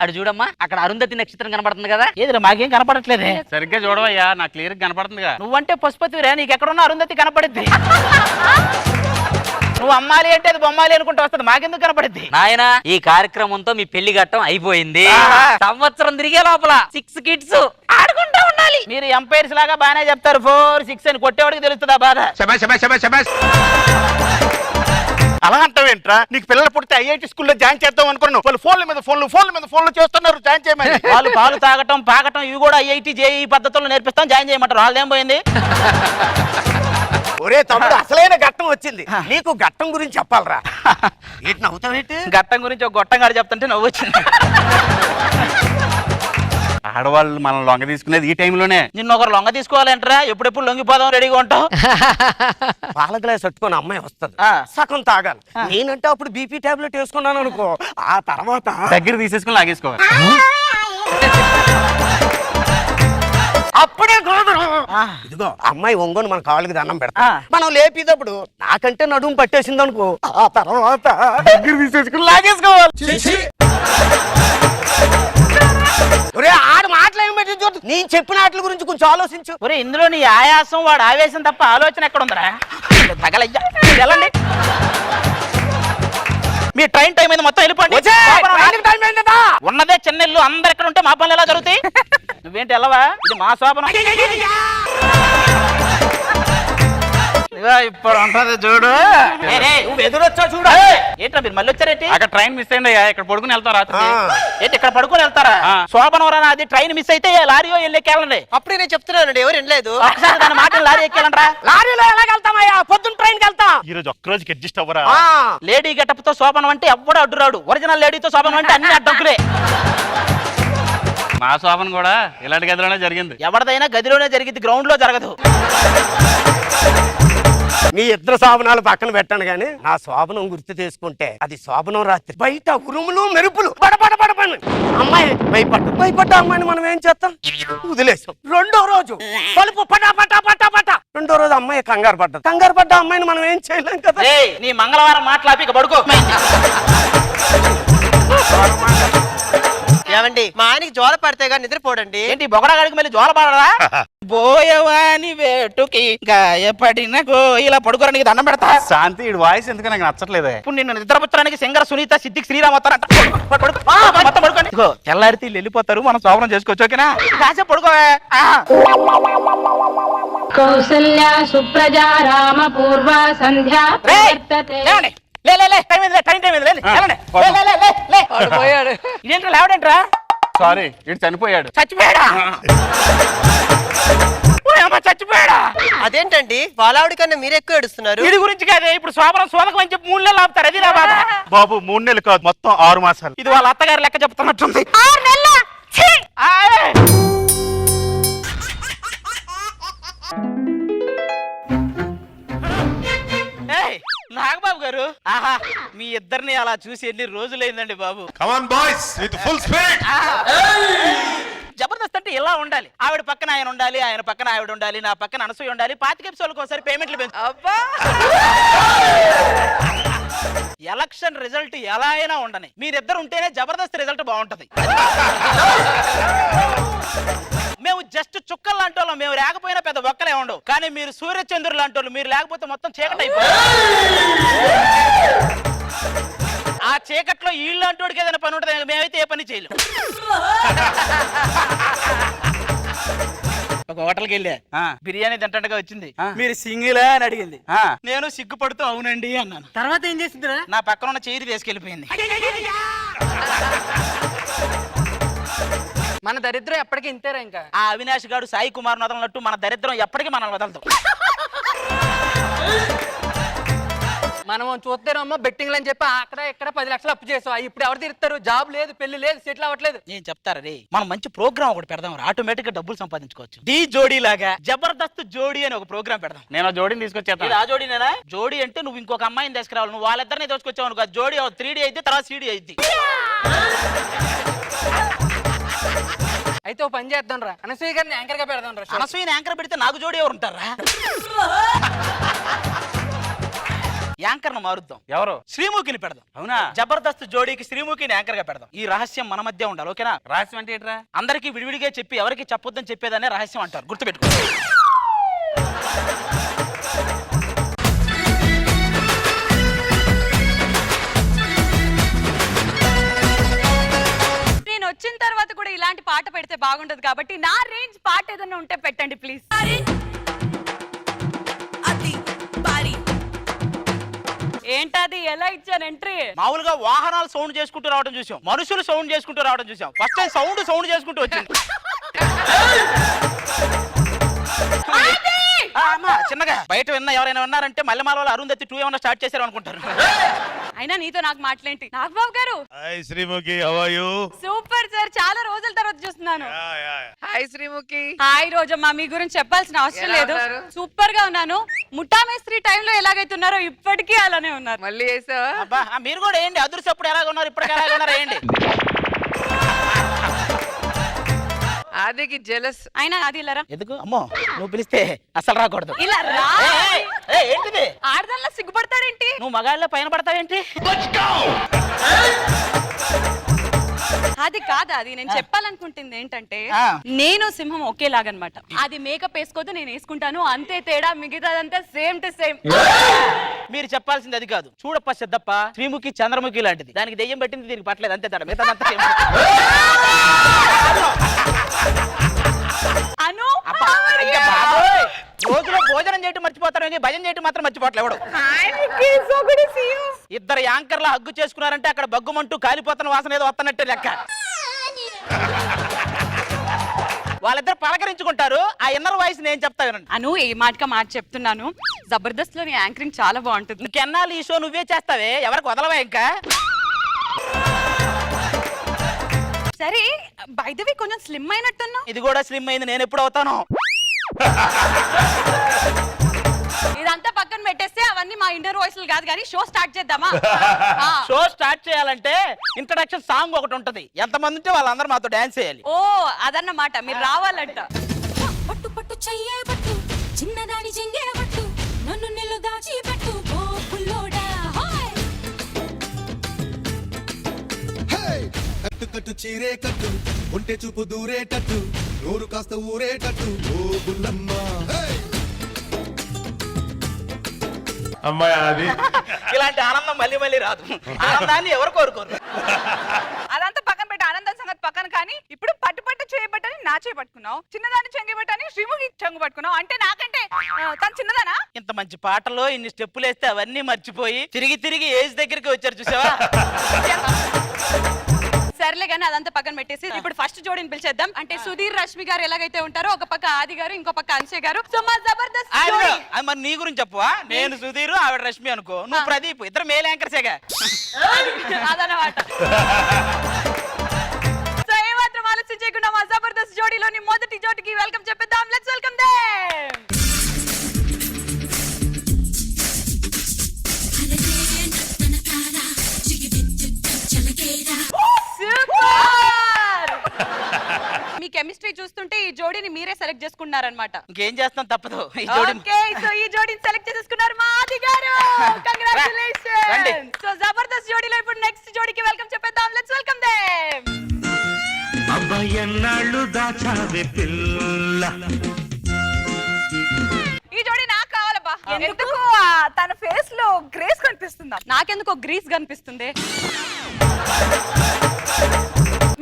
అటు చూడమ్మా, అక్కడ అరుంధతి నక్షత్రం కనబడుతుంది కదా? ఏదిరా మాకేం కనపడట్లేదే. సరిగ్గా చూడవయ్యా, నాకు క్లియర్ కనపడుతుందిగా. నువ్వంటే పశుపతిరా, నీకెక్కడున్నా అరుంధతి కనపడుద్ది. నువ్వు అమ్మాలి అంటే అది బొమ్మాలి అనుకుంటూ వస్తుంది, మాకెందుకు కనపడుద్ది? నాయనా, ఈ కార్యక్రమంతో మీ పెళ్లి ఘట్టం అయిపోయింది. సంవత్సరం తిరిగే లోపల 6 కిడ్స్ ఆడుకుంటూ ఉండాలి. మీరు ఎంపైర్స్ లాగా బాగానే చెప్తారు, 4, 6 అని. కొట్టేవాడికి తెలుస్తుందా బాధ? అలా అంటావేంట్రా? నీకు పిల్లలు పుడితే ఐఐటి స్కూల్లో జాయిన్ చేద్దాం అనుకున్నాను. వాళ్ళు ఫోన్ల మీద ఫోన్లు చేస్తున్నారు జాయిన్ చేయమని. వాళ్ళు పాలు తాగటం, పాకటం ఇవి కూడా ఐఐటి, జేఈ పద్ధతుల్లో నేర్పిస్తాం, జాయిన్ చేయమంటారు. వాళ్ళేం పోయింది? ఒరే తమ్ముడు, అసలైన ఘట్టం వచ్చింది. నీకు ఘట్టం గురించి చెప్పాలరా. ఏంటి నవ్వుతావేంటి? ఘట్టం గురించి ఒక గొట్టం గారు చెప్తుంటే నవ్వు వచ్చింది. ఆడవాళ్ళు మనం లొంగ తీసుకునేది ఈ టైంలోనే. నిన్ను ఒకరు లొంగ తీసుకోవాలంటారా? ఎప్పుడెప్పుడు లొంగిపోదాం రెడీగా ఉంటావు. పాల గ్లాస్ పట్టుకొని అమ్మాయి వస్తుంది, సగం తాగాలి. నేనంటే అప్పుడు బీపీ టాబ్లెట్ వేసుకున్నాను అనుకో, ఆ తర్వాత దగ్గర తీసేసుకుని లాగేసుకోవాలి. అప్పుడే కాదు. ఇదిగో అమ్మాయి ఒంగోని మన కాళ్ళకి దండం పెడతా. మనం లేపేటప్పుడు నాకంటే నడుము పట్టేసింది అనుకో, ఆ తర్వాత దగ్గర తీసేసుకుని లాగేసుకోవాలి. ఒరే ఆడు మాటలేం పెట్టి చూడు. నీ చెప్పిన వాటి గురించి కొంచెం ఆలోచించు. ఒరే ఇందులో నీ ఆయాసం, వాడు ఆవేశం తప్ప ఆలోచన ఎక్కడ ఉందరా? తగలయ్యా, వెళ్ళండి. మీ ట్రైన్ టైం అయింది, మొత్తం వెళ్ళిపోండి. ఉన్నదే చిన్న ఇల్లు, అందరు ఎక్కడ ఉంటే మా పనులు ఎలా జరుగుతాయి? నువ్వేంటి వెళ్ళవా? ఇది మా శోభనం. ఇప్పుడు ఉంటది చూడు. నువ్వు ఎదురొచ్చా చూడు. ఏంట్రా మీరు మళ్ళీ వచ్చారేంటి? అక్కడ ట్రైన్ మిస్ అయింది, ఇక్కడ పడుకుని వెళ్తాం రాత్రి. ఏంటి ఇక్కడ పడుకొని వెళ్తారా? శోభనం రా, అది ట్రైన్ మిస్ అయితే లారీయో వెళ్ళెక్కేళ్ళండి. అప్పుడే నేను చెప్తున్నానండి, ఎవరు వినలేదు. ఒకసారి దాని మాట లారీ ఎక్కేళ్ళండ్రా. లారీలో ఎలాగెళ్తామయ్యా? పొద్దున్న ట్రైన్కి వెళ్తాం. ఈ రోజు ఒక్క రోజుకి అడ్జస్ట్ అవ్వరా? లేడీ గెటప్ తో శోభనం అంటే ఎవ్వడు అడ్డురాడు. ఒరిజినల్ లేడీతో శోభనం అంటే అన్ని అడ్డంకులే. మా శోభన కూడా ఇలాంటి గదిలోనే జరిగింది. ఎవరిదైనా గదిలోనే జరిగింది, గ్రౌండ్ లో జరగదు. మీ ఇద్దరు శోభనాలు పక్కన పెట్టాను గాని, నా శోభనం గుర్తు చేసుకుంటే అది శోభనం రాత్రి. బయట ఉరుములు మెరుపులు, బడబడబడబడి. అమ్మాయి భయపడ్డ అమ్మాయిని మనం ఏం చేస్తాం? వదిలేసాం. రెండో రోజు పలుపు పటా పటా పటా పటా. రెండో రోజు అమ్మాయి కంగారు పడ్డ అమ్మాయిని మనం ఏం చేయలేం కదా. నీ మంగళవారం మాట్లాపి ఇక పడుకో. ఏమండి, మా ఆయనకి జ్వర పడితే గానీ నిద్రపోడండి. ఏంటి బొగడగాడికి మళ్ళీ జోల పాడరా? బోయవాని వేటుకి గాయపడిన ఇలా పడుకోరానికి దండం పెడతా. శాంతి, ఈ వాయిస్ ఎందుకు నాకు నచ్చట్లేదే. ఇప్పుడు నిన్ను నిద్రపుచ్చడానికి సింగర్ సునీత, సిద్దిక్ శ్రీరామ్ వస్తారంట. మొత్తం పడుకోండి. తెల్లారితే వెళ్ళిపోతారు, మనం శోభనం చేసుకోవచ్చు. ఓకేనా? కాసేపు పడుకోవే. కౌసల్య సుప్రజా రామ పూర్వ సంధ్యా ప్రవర్తతే. పోయాడు. ఇదేంట్రా లేవడేంట్రా? సారీ, ఇటు చనిపోయాడు. చచ్చిపోయాడా? చచ్చిపోయాడా? అదేంటండి, వాళ్ళావిడి కన్నా మీరు ఎక్కువ ఏడుస్తున్నారు. వీడి గురించి కాదే, ఇప్పుడు శోభనం సోదకం అని చెప్పి 3 నెలలు ఆపుతారు. అది నా బాధ. బాబు 3 నెలలు కాదు, మొత్తం 6 మాసాలు. ఇది వాళ్ళ అత్తగారి లెక్క చెప్తున్నట్టుంది. నాగబాబు గారు, ఆహా, మీ ఇద్దరిని అలా చూసి ఎన్ని రోజులైందండి బాబు. జబర్దస్త్ అంటే ఇలా ఉండాలి. ఆవిడ పక్కన ఆయన ఉండాలి, ఆయన పక్కన ఆవిడ ఉండాలి, నా పక్కన అనసూయ ఉండాలి. 25 ఎపిసోడ్లకు ఒకసారి పేమెంట్లు ఎలక్షన్ రిజల్ట్ ఎలా అయినా ఉండని, మీరిద్దరు ఉంటేనే జబర్దస్త్ రిజల్ట్ బాగుంటది. మేము జస్ట్ చుక్కలు లాంటి వాళ్ళం, మేము లేకపోయినా పెద్ద ఒక్కలే ఉండవు. కానీ మీరు సూర్యచంద్రులు లాంటి వాళ్ళు, మీరు లేకపోతే మొత్తం చీకటి అయిపోయింది. ఆ చీకట్లో వీళ్ళు అంటోడికి ఏదైనా పని ఉంటుంది, మేమైతే ఏ పని చేయలేము. ఒక హోటల్కి వెళ్ళా, బిర్యానీ తింటగా వచ్చింది, మీరు సింగిలా అని అడిగింది. నేను సిగ్గుపడుతూ అవునండి అన్నాను. తర్వాత ఏం చేసిందిరా? నా పక్కన ఉన్న చైర్ తీసుకెళ్లిపోయింది. మన దరిద్రం ఎప్పటికీ ఇంతేరా. ఇంకా ఆ అవినాష్ గాడు సాయి కుమార్ వదలనట్టు మన దరిద్రం ఎప్పటికీ మనల్ని వదలదు. మనం చూస్తేనమ్మా బెట్టింగ్లు అని చెప్పి అక్కడ ఇక్కడ 10 లక్షలు అప్పు చేసాం. ఇప్పుడు ఎవరు తీరుస్తారు? జాబ్ లేదు, పెళ్లి లేదు, సెటిల్ అవ్వట్లేదు. నేను చెప్తారా రే, మనం మంచి ప్రోగ్రామ్ ఒకటి పెడదాం, ఆటోమేటిక్ గా డబ్బులు సంపాదించుకోవచ్చు. డి జోడీ లాగా జబర్దస్త్ జోడీ అని ఒక ప్రోగ్రామ్ పెడదాం. నేను ఆ జోడీని తీసుకొచ్చేస్తాను. ఆ జోడీనేనా? జోడీ అంటే నువ్వు ఇంకొక అమ్మాయిని తీసుకురావాలి, నువ్వు వాళ్ళిద్దరిని తీసుకొచ్చావు అనుకో, జోడీ 3D అయితే తర్వాత CD అయింది. అయితే ఓ పని చేద్దాం రా, అనసూయ గారిని యాంకర్ గా పెడదాం రా. అనసూయని యాంకర్ పెడితే నాకు జోడీ ఎవరు ఉంటారా? యాంకర్ ను మారుద్దాం. ఎవరు? శ్రీముఖిని పెడదాం. అవునా? జబర్దస్త్ జోడీకి శ్రీముఖిని యాంకర్ గా పెడదాం. ఈ రహస్యం మన మధ్య ఉండాలి, ఓకేనా? రహస్యం అంటే ఏంట్రా? అందరికి విడివిడిగా చెప్పి ఎవరికి చెప్పొద్దని చెప్పేదానే రహస్యం అంటారు, గుర్తుపెట్టుకో. నేను వచ్చిన తర్వాత కూడా ఇలాంటి పాట పెడితే బాగుంటది కాబట్టి నా రేంజ్ పాట ఏదైనా ఉంటే పెట్టండి ప్లీజ్. ఏంటది? ఎలా ఇచ్చాను ఎంట్రీ? మామూలుగా వాహనాలు సౌండ్ చేసుకుంటూ రావడం చూసాం, మనుషులు సౌండ్ చేసుకుంటూ రావడం చూసాం. ఫస్ట్ టైం సౌండ్ చేసుకుంటూ వచ్చింది. చిన్నగా బయట ఎవరైనా ఉన్నారంటే మల్లెమాల వాళ్ళు అరుంధతి 2 ఏమన్నా స్టార్ట్ చేశారు అనుకుంటారు. అయినా నీతో నాకు మాట్లాంటి. నాగబాబు గారు hi Sreemukhi, how are you? Super sir, చాలా రోజుల తర్వాత చూస్తున్నాను. హాయ్ శ్రీముఖి. హాయ్ రోజమ్మా, మీ గురించి చెప్పాల్సిన అవసరం లేదు. సూపర్ గా ఉన్నాను. ముఠా మేస్త్రి టైంలో ఎలాగైతున్నారో ఇప్పటికీ అలానే ఉన్నారు. మళ్ళీ వేసావా? అబ్బా, మీరు కూడా ఏంటి అదృష్టప్పుడు ఎలాగ ఉన్నారు, ఇప్పటికి ఎలాగ ఉన్నారు ఏంటి? ఆదికి జెలస్. అయినా అది ఇలా రా. ఎందుకు? అమ్మో, నువ్వు పిలిస్తే అసలు రాకూడదు. ఇలా రా. ఏంటిది? ఆడదానిలా సిగ్గుపడతాడేంటి? నువ్వు మగాళ్ళ పైన పడతావేంటి? అది కాదు, అది నేను చెప్పాలనుకుంటుంది ఏంటంటే, నేను సింహం ఒకేలాగనమాట. అది మేకప్ వేసుకోదు, నేను వేసుకుంటాను, అంతే తేడా. మిగతాదంతా సేమ్ టు సేమ్. మీరు చెప్పాల్సింది అది కాదు. చూడప్ప సిద్ధప్ప శ్రీముఖి చంద్రముఖి లాంటిది, దానికి దెయ్యం పెట్టింది, దీనికి పట్టలేదు, అంతే తేడా. మిగతాదంతా సేమ్. అను రోజులో భోజనం చేయటం మర్చిపోతారు, భజన చేయటం మాత్రం మర్చిపోవట్లేదు ఎవడు. ఇద్దరు యాంకర్ల హగ్గు చేసుకున్నారంటే అక్కడ బగ్గుమంటూ కాలిపోతున్న వాసన ఏదో వస్తున్నట్టే లెక్క. వాళ్ళిద్దరు పలకరించుకుంటారు. ఆ ఇన్నర్ వాయిస్ నేను చెప్తా వినండి. అను, ఏ మాటగా మాట చెప్తున్నాను, జబర్దస్త్ లోని యాంకరింగ్ చాలా బాగుంటుంది. ఇంకెన్నాళ్ళు ఈ షో నువ్వే చేస్తావే, ఎవరికి వదలవా ఇంకా? సరే, బై ద వే కొంచెం స్లిమ్ అయినట్టున్నా. ఇది కూడా స్లిమ్ అయింది, నేను ఎప్పుడు అవుతాను? ఇదంతా పక్కన పెట్టేస్తే అవన్నీ మా ఇంటర్ వాయిస్లు కాదు, కానీ షో స్టార్ట్ చేద్దామా? షో స్టార్ట్ చేయాలంటే ఇంట్రడక్షన్ సాంగ్ ఒకటి ఉంటది. ఎంతమంది ఉంటే వాళ్ళందరూ మాతో డాన్స్ చేయాలి. ఓ, అదన్నమాట. మీరు రావాలంట. పట్టు పట్టు చెయ్యే పట్టు, చిన్నదాని చెంగే పట్టు, నన్ను నిలు దాచి పెట్టు ఓ పుల్లోడా. కట్టు కట్టు చీరే కట్టు, ఒంటె చూపు దూరేటట్టు, నోరు కాస్త ఊరేటట్టు ఓ బుల్లమ్మ. అమ్మాయి అది ఇలాంటి ఆనందం మళ్ళీ మళ్ళీ రాదు. ఆనందాన్ని ఎవరు కోరుకోరు. అదంతా పక్కన పెట్టి ఆనందం సంగతి పక్కన. కానీ ఇప్పుడు పట్టు పట్టు చేయబట్టని నా చేయి పట్టుకున్నావు, చిన్నదాన్ని చెంగి పట్టని శ్రీముఖి చెంగు పట్టుకున్నావు. అంటే నాకంటే తను చిన్నదానా? ఇంత మంచి పాటలో ఇన్ని స్టెప్పులు వేస్తే అవన్నీ మర్చిపోయి తిరిగి తిరిగి ఏజ్ దగ్గరికి వచ్చారు, చూసావా? సర్లే కానీ అదంతా పక్కన పెట్టేసి ఇప్పుడు ఫస్ట్ జోడిని పిలిచేద్దాం. అంటే సుధీర్ రష్మి గారు ఎలాగైతే ఉంటారో, ఒక పక్క ఆది గారు, ఇంకో పక్క అన్షయ్ గారు. సో మా జబర్దస్త్ జోడీ. మరి నీ గురించి చెప్పవా? నేను సుధీర్, ఆవిడ రష్మి అనుకో, నువ్వు ప్రదీప్, ఇద్దరు మేల్ యాంకర్సేగా. అదనమాట. సో ఏమాత్రం ఆలస్యం చేయకుండా మా జబర్దస్త్ జోడీలోని మొదటి జోడికి వెల్కమ్ చెప్పేద్దాం. Let's welcome them. మీ కెమిస్ట్రీ చూస్తుంటే ఈ జోడీని మీరే సెలెక్ట్ చేసుకున్నారన్నమాట. ఇంకేం చేస్తాం, తప్పదు. ఈ జోడీ ఓకే, సో ఈ జోడీని సెలెక్ట్ చేసుకున్నారు మా ఆది గారు. కంగ్రాట్యులేషన్స్. సో జబర్దస్త్ జోడీలో ఇప్పుడు నెక్స్ట్ జోడీకి వెల్కమ్ చెప్పేద్దాం. Let's welcome them. అబ్బాయన్నాళ్ళు దాచావే పిల్ల. ఈ జోడీ నాకు కావాలబ్బా. ఎందుకు తన ఫేస్ లో గ్రేస్ కనిపిస్తుందా? నాకెందుకో గ్రీస్ కనిపిస్తుంది.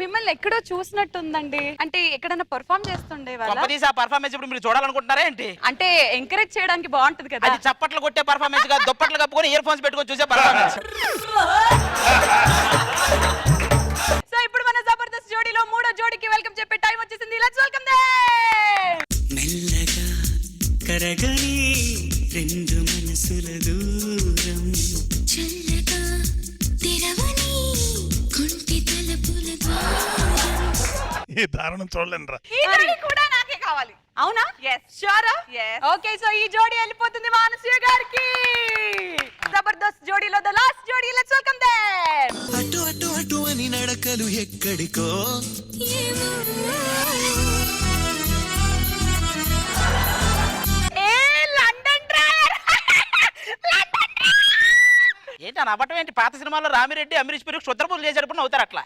మిమ్మల్ని ఎక్కడో చూసినట్టుందండి. అంటే ఎక్కడైనా పర్ఫామ్ చేస్తుండే వాళ్ళ? కొంపదీసి ఆ పర్ఫార్మెన్స్ ఇప్పుడు మీరు చూడాలనుకుంటున్నారా ఏంటి? అంటే ఎంకరేజ్ చేయడానికి బాగుంటది కదా. అది చప్పట్లు కొట్టే పర్ఫార్మెన్స్ గా దుప్పట్లు కప్పుకొని ఇయర్ ఫోన్స్ పెట్టుకొని చూసే పర్ఫార్మెన్స్. సో ఇప్పుడు మన జబర్దస్త్ జోడీలో మూడో జోడీకి వెల్కమ్ చెప్పే టైం వచ్చేసింది. Let's welcome them. మెల్లగా కరగని రెండు మనసుల దూరం చల్లగా తెరవని కుంటి తలుపుల ద్వారం. ఈ దారుణం చూడలేనురా. ఈ జోడీ కూడా నాకే కావాలి. అవునా? yes షూరా? yes ఓకే, సో ఈ జోడీ వెళ్ళిపోతుంది మానసీయ గారికి. జబర్దస్త్ జోడీలో ద లాస్ట్ జోడీ. Let's welcome them. అటు అటు అటు అని నడకలు ఎక్కడికో ఏంటి అని అబద్ధం ఏంటి? పాత సినిమాలో రామిరెడ్డి అమరీష్ పురి క్షుద్ర పూజలు చేసేటప్పుడు అవుతారు అట్లా.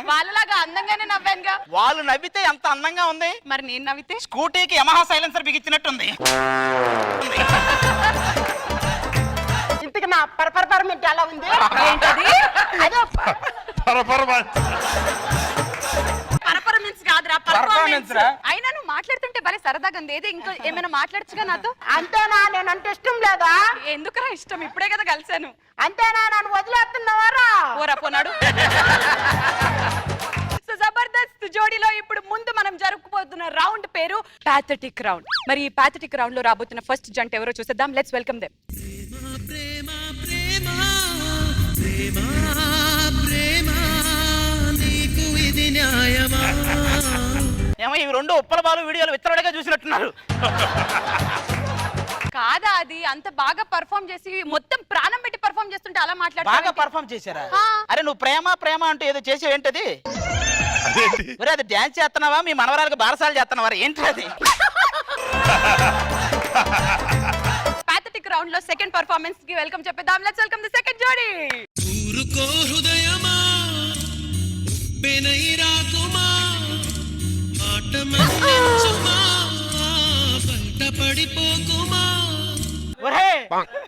వాళ్ళలాగా అందంగానే నవ్వానుగా. వాళ్ళు నవ్వితే ఎంత అందంగా ఉంది. మరి నేను నవ్వితే? స్కూటీకి యమహా సైలెన్సర్ బిగించినట్టుంది. ఇంతకు నా పర్ఫార్మెన్స్ ఎలా ఉంది? ఏంటది? పర్ఫార్మెన్స్ కాదురా, పర్ఫార్మెన్స్. అయినా నువ్వు మాట్లాడుతుంటే భలే సరదాగా ఉంది. ఏదో ఇంకో ఏమైనా మాట్లాడచ్చుగా నాతో? అంతేనా? నేనంటే ఇష్టం లేదా? ఎందుకురా ఇష్టం? ఇప్పుడే కదా కలిసాను. అంతేనా? నన్ను వదిలేస్తున్నావారా? ఓరా పోనాడు. సో జబర్దస్త్ జోడీలో ఇప్పుడు ముందు మనం జరుపుకుపోతున్న రౌండ్ పేరు పాథటిక్ రౌండ్. మరి ఈ పాథటిక్ రౌండ్ లో రాబోతున్న ఫస్ట్ జంట ఎవరో చూసేద్దాం. Let's welcome them. ఏమో ఇవి రెండు ఉప్పల బాలు వీడియోలు విత్తరడిగా చూసినట్టున్నారు. కాదా, అది అంత బాగా పర్ఫామ్ చేసి మొత్తం ప్రాణం పెట్టి పర్ఫామ్ చేస్తుంటే అలా బాగా మాట్లాడుతున్నా. పర్ఫామ్ చేశారా? అరే నువ్వు ప్రేమ ప్రేమ అంటే ఏదో చేసేవి ఏంటది? ఒరే అది డాన్స్ చేస్తున్నావా? మీ మనవరాలకు బారసాలు చేస్తున్నావా? ఏంటి అది? పాథటిక్ రౌండ్ లో సెకండ్ పర్ఫార్మెన్స్ కి వెల్కమ్ చెప్పేద్దాం. లెట్స్ వెల్కమ్ ది సెకండ్ జోడీ. ఊరుకో హృదయమా పెనై రాకుమా మాట మన్నించుమా బయట పడిపోకుమా. ఒరే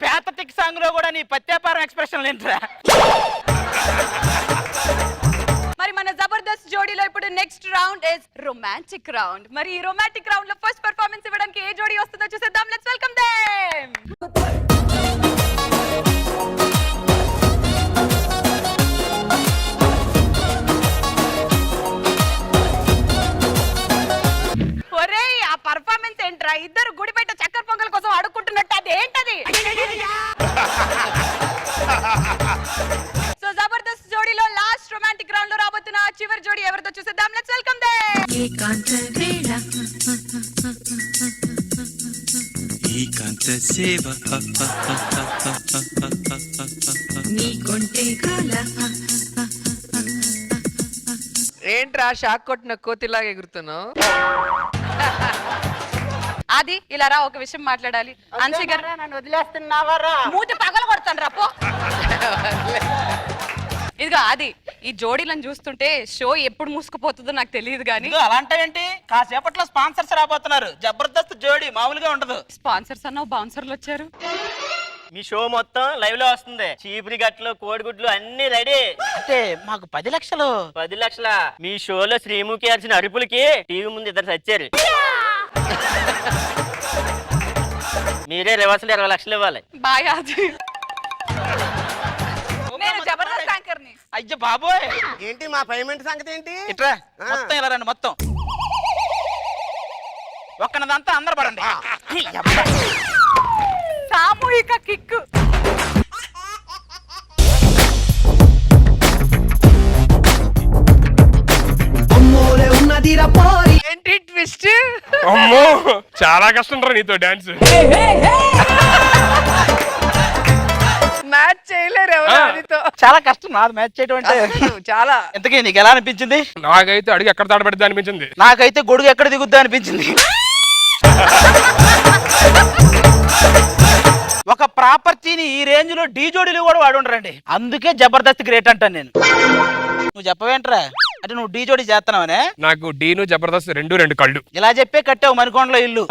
పాథటిక్ సాంగ్ లో కూడా నీ పత్యాపారం ఎక్స్ప్రెషన్ ఏంట్రా? మరి మన జబర్దస్త్ జోడీలో ఇప్పుడు next round is romantic round. మరి ఈ రొమాంటిక్ రౌండ్ లో ఫస్ట్ పర్ఫార్మెన్స్ ఇవ్వడానికి ఏ జోడీ వస్తుందో చూసేద్దాం. Let's welcome them. ఒరేయ్ ఆ పర్ఫార్మెన్స్ ఏంట్రా? ఇద్దరు గుడి బయట చక్కెర పొంగల్ కోసం అడుక్కుంటున్నట్టు అది ఏంటది? సో జబర్దస్త్ జోడీలో లాస్ట్ రొమాంటిక్ రౌండ్ లో రాబోతున్న చివరి జోడీ ఎవరితో చూసేద్దాం. Let's welcome them. ఏకాంత వేళ ఏకాంత సేవ నీ కొంటే కాల. ఏంట్రా షాక్ కొట్టిన కోతిలాగా ఎగురుతున్నావు? అది ఇలా రా, ఒక విషయం మాట్లాడాలి. అన్సి గారు నన్ను వదిలేస్తున్నావారా? మూతి పగల కొడతాను రా పో. ఇదిగో అది ఈ జోడీలను చూస్తుంటే షో ఎప్పుడు మూసుకుపోతుందో నాకు తెలియదు కానీ. అలాంటి కాసేపట్లో స్పాన్సర్స్ రాబోతున్నారు. జబర్దస్త్ జోడీ మామూలుగా ఉండదు. స్పాన్సర్స్ అన్న బౌన్సర్లు వచ్చారు. మీ షో మొత్తం లైవ్ లో వస్తుంది. చీపురి గట్లు కోడిగుడ్లు అన్ని రెడీ. అంటే మాకు 10 లక్షలు. 10 లక్షల మీ షోలో శ్రీముఖి అరిచిన అరుపులకి టీవీ ముందు ఇద్దరు చచ్చారు. మీరే రివర్స్ 20 లక్షలు ఇవ్వాలి. బాయ్ అది. నేను జబర్దస్త్ యాంకర్ ని. అయ్యో బాబోయ్, ఏంటి మా పేమెంట్ సంగతి ఏంటి? ఇట్రా మొత్తం ఇలా రండి. మొత్తం ఒక్కనదంతా అందరు పడండి. సామూహిక కిక్. ఏంటి ట్విస్ట్? అమ్మో చాలా కష్టం రా నీతో డాన్స్. మ్యాచ్ చేయలేరు ఎవరు అదితో. చాలా కష్టం నాది మ్యాచ్ చేయడం అంటే. చాలా. ఎంతకీ నీకు ఎలా అనిపించింది? నాకైతే అడుగు ఎక్కడ తాడబడిద్దా అనిపించింది. నాకైతే గొడుగు ఎక్కడ దిగుద్దా అనిపించింది. ఒక ప్రాపర్టీని ఈ రేంజ్ లో డీ జోడీలు కూడా వాడు ఉండరండి. అందుకే జబర్దస్త్ గ్రేట్ అంటాను నేను. నువ్వు చెప్పవేంట్రా? అంటే నువ్వు డీ జోడీ చేస్తున్నావనే? నాకు డీను జబర్దస్త్ రెండు కళ్ళు. ఇలా చెప్పే కట్టావు మణికొండలో ఇల్లు.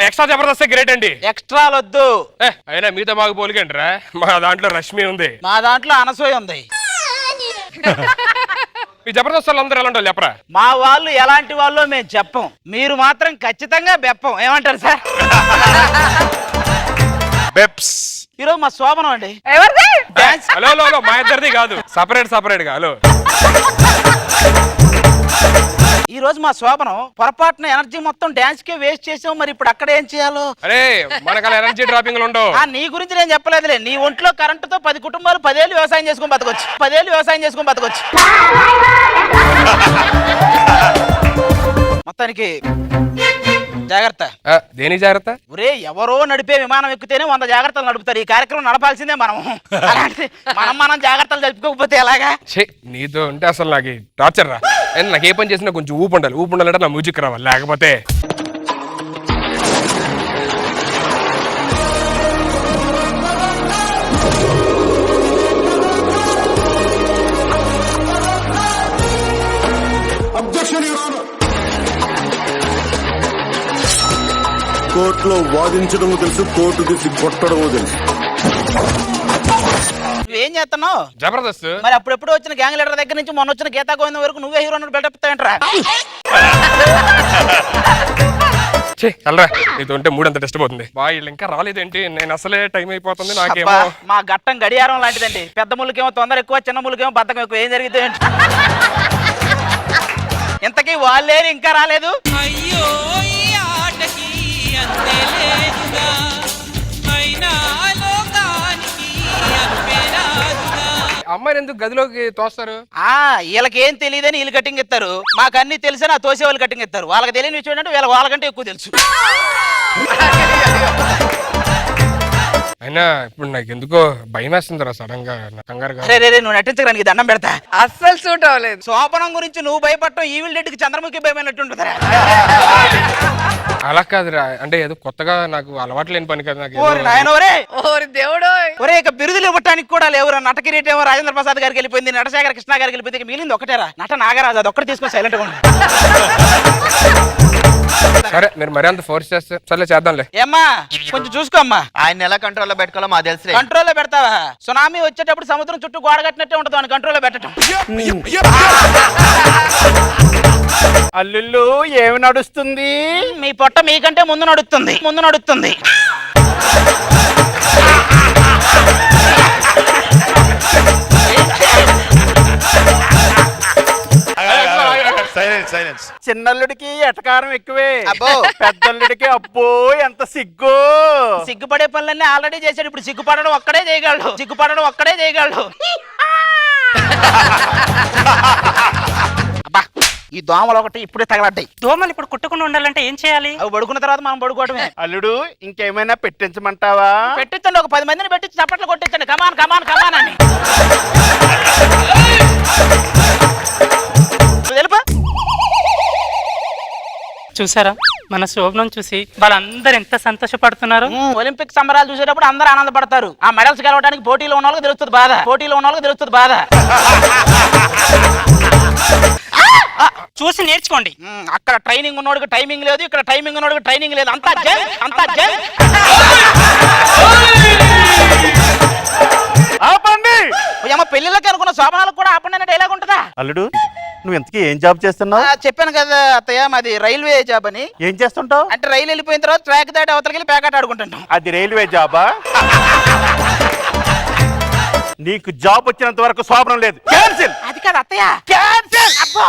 ఎక్స్ట్రా జబర్దస్త్ గ్రేట్ అండి. ఎక్స్ట్రాలు వద్దు. అయినా మీతో బాగా పోలికంటారా? మా దాంట్లో రష్మి ఉంది, మా దాంట్లో అనసూయ ఉంది. మీ జబర్దస్త్ వాళ్ళు అందరూ ఎలాంటి వాళ్ళు చెప్పరా? మా వాళ్ళు ఎలాంటి వాళ్ళు మేము చెప్పం, మీరు మాత్రం ఖచ్చితంగా బెప్పం. ఏమంటారు సార్? బెప్స్. ఈరోజు మా శోభనం అండి. హలో మా ఇద్దరిది కాదు, సపరేట్ గా. హలో, ఈ రోజు మా శోభనం. పొరపాటున ఎనర్జీ మొత్తం డాన్స్ కే వేస్ట్ చేసాం. మరి ఇప్పుడు అక్కడ ఏం చేయాలో? అరే మనకు అలా ఎనర్జీ డ్రాపింగ్ ఉండవు. నీ గురించి నేను చెప్పలేదులే. నీ ఒంట్లో కరెంటుతో 10 కుటుంబాలు 10 ఏళ్ళు వ్యవసాయం చేసుకుని బతకొచ్చు. మొత్తానికి జాగ్రత్త. దేని జాగ్రత్త? ఒరే, ఎవరో నడిపే విమానం ఎక్కితేనే 100 జాగ్రత్తలు నడుపుతారు. ఈ కార్యక్రమం నడపాల్సిందే మనం. మనం జాగ్రత్తలు జరుపుకోకపోతే ఎలాగా? నీతో ఉంటే అసలు నాకు టార్చర్ రా. నాకు ఏ పని చేసినా కొంచెం ఊపు ఉండాలంటే నా మ్యూజిక్ రావాలి, లేకపోతే కోర్టులో వాదించడం తెలుసు, కోర్టు తీసి కొట్టడం తెలుసు. నువ్వేం చేస్తున్నావు? జబర్దస్త్. మరి అప్పుడెప్పుడు వచ్చిన గ్యాంగ్ లీడర్ దగ్గర నుంచి మొన్న వచ్చిన గీతా గోవిందం వరకు నువ్వే హీరో బిల్డప్ ఇస్తావేంట్రా? చల్లరా, నీతో ఉంటే మూడంత టెస్ట్ పోతుంది. వీళ్ళు ఇంకా రాలేదేంటి? నేను అసలే టైం అయిపోతుంది. నాకేమో మా ఘట్టం గడియారం లాంటిదండి. పెద్ద ముళ్ళకేమో తొందర ఎక్కువ, చిన్న ముళ్ళకేమో బద్దకం ఎక్కువ. ఏం జరిగితే ఇంతకీ వాళ్ళేరు ఇంకా రాలేదు. అయ్యో ఈ ఆటకి అంతే లేదుగా, అయినా లోకానికి అంతేరాదుగా. అమ్మాయిని ఎందుకు గదిలోకి తోస్తారు? వీళ్ళకి ఏం తెలియదని వీళ్ళు కటింగ్ ఇస్తారు, మాకు అన్ని తెలిసి నా తోసే వాళ్ళు కటింగ్ ఇస్తారు. వాళ్ళకి తెలియని విషయం ఏంటంటే వాళ్ళకంటే ఎక్కువ తెలుసు. అయినా ఇప్పుడు నాకు ఎందుకో భయం వేస్తుందిరా సడన్ గా, కంగారుగా. రే నువ్వు నటించడానికి దండం పెడతా. అస్సలు సూట్ అవ్వలేదు. శోభనం గురించి నువ్వు భయపడటం ఈవిల్ డెడ్కి చంద్రముఖి భయమైనట్టుంటుందిరా. అలా కాదురా, అంటే ఏదో కొత్తగా నాకు అలవాటు లేని పని కదా నాకు. దేవుడు ఒరే, ఇక బిరుదులు ఇవ్వటానికి కూడా లేవురా. నట కిరీటేమో రాజేంద్ర ప్రసాద్ గారికి వెళ్ళిపోయింది, నటశేఖర కృష్ణ గారికి వెళ్ళిపోయింది. ఇక మిగిలింది ఒకటేరా, నట నాగరాజు. అది ఒక్కటి తీసుకొని సైలెంట్ గా ఉండు. సరే, మీరు మరీ అంత ఫోర్స్ చేస్తే సరే చేద్దాంలే. ఏమ్మా కొంచెం చూసుకోమ్మా. ఆయన ఎలా కంట్రోల్లో పెట్టుకోవాలో మా తెలుసు. కంట్రోల్లో పెడతావా? సునామీ వచ్చేటప్పుడు సముద్రం చుట్టూ గోడ కట్టినట్టే ఉంటుంది అని కంట్రోల్లో పెట్టడం. అల్లుళ్ళు ఏమి నడుస్తుంది? మీ పొట్ట మీకంటే ముందు నడుస్తుంది. చిన్నల్లుడికి ఎటకారం ఎక్కువే, పెద్దల్లుడికి అబ్బో ఎంత సిగ్గుపడే పనులన్నీ ఆల్రెడీ చేశాడు. ఇప్పుడు సిగ్గుపడడం ఒక్కడే చేయగలడు. ఈ దోమలు ఒకటి ఇప్పుడే తగలడ్డాయి. దోమలు ఇప్పుడు కుట్టకుండా ఉండాలంటే ఏం చేయాలి? అవి పడుకున్న తర్వాత మనం పడుకోవడమే. అల్లుడు ఇంకేమైనా పెట్టించమంటావా? పెట్టించండి, ఒక 10 మందిని పెట్టించి చప్పట్లు కొట్టించండి. కమాన్ అని. చూసారా మన శోభనం చూసి వాళ్ళందరూ ఎంత సంతోషపడుతున్నారు? ఒలింపిక్ సంబరాలు చూసేటప్పుడు అందరూ ఆనందపడతారు. ఆ మెడల్స్ గెలవడానికి పోటీలో ఉన్న వాళ్ళకి తెలుస్తుంది బాధ. చూసి నేర్చుకోండి. అక్కడ ట్రైనింగ్ ఉన్నోడికి టైమింగ్ లేదు, ఇక్కడ టైమింగ్ ఉన్నోడికి ట్రైనింగ్ లేదు. అంతా జల్. పెళ్లిళ్ళకి అనుకున్న శోభనాలకు కూడా ఆపండి అనే డైలాగ్ ఉంటుందా? అల్లుడు నువ్వు ఎంతకీ ఏం జాబ్ చేస్తున్నావు? చెప్పాను కదా అత్తయ్య, మాది రైల్వే జాబ్ అని. ఏం చేస్తుంటావు? అంటే రైలు వెళ్ళిపోయిన తర్వాత ట్రాక్ దాటి అవతలకి వెళ్ళి ప్యాకెట్ ఆడుకుంటాం. అది రైల్వే జాబా? నీకు జాబ్ వచ్చినంత వరకు శోభనం లేదు. క్యాన్సిల్. అది కాదు అత్తయ్య, క్యాన్సిల్. అబ్బో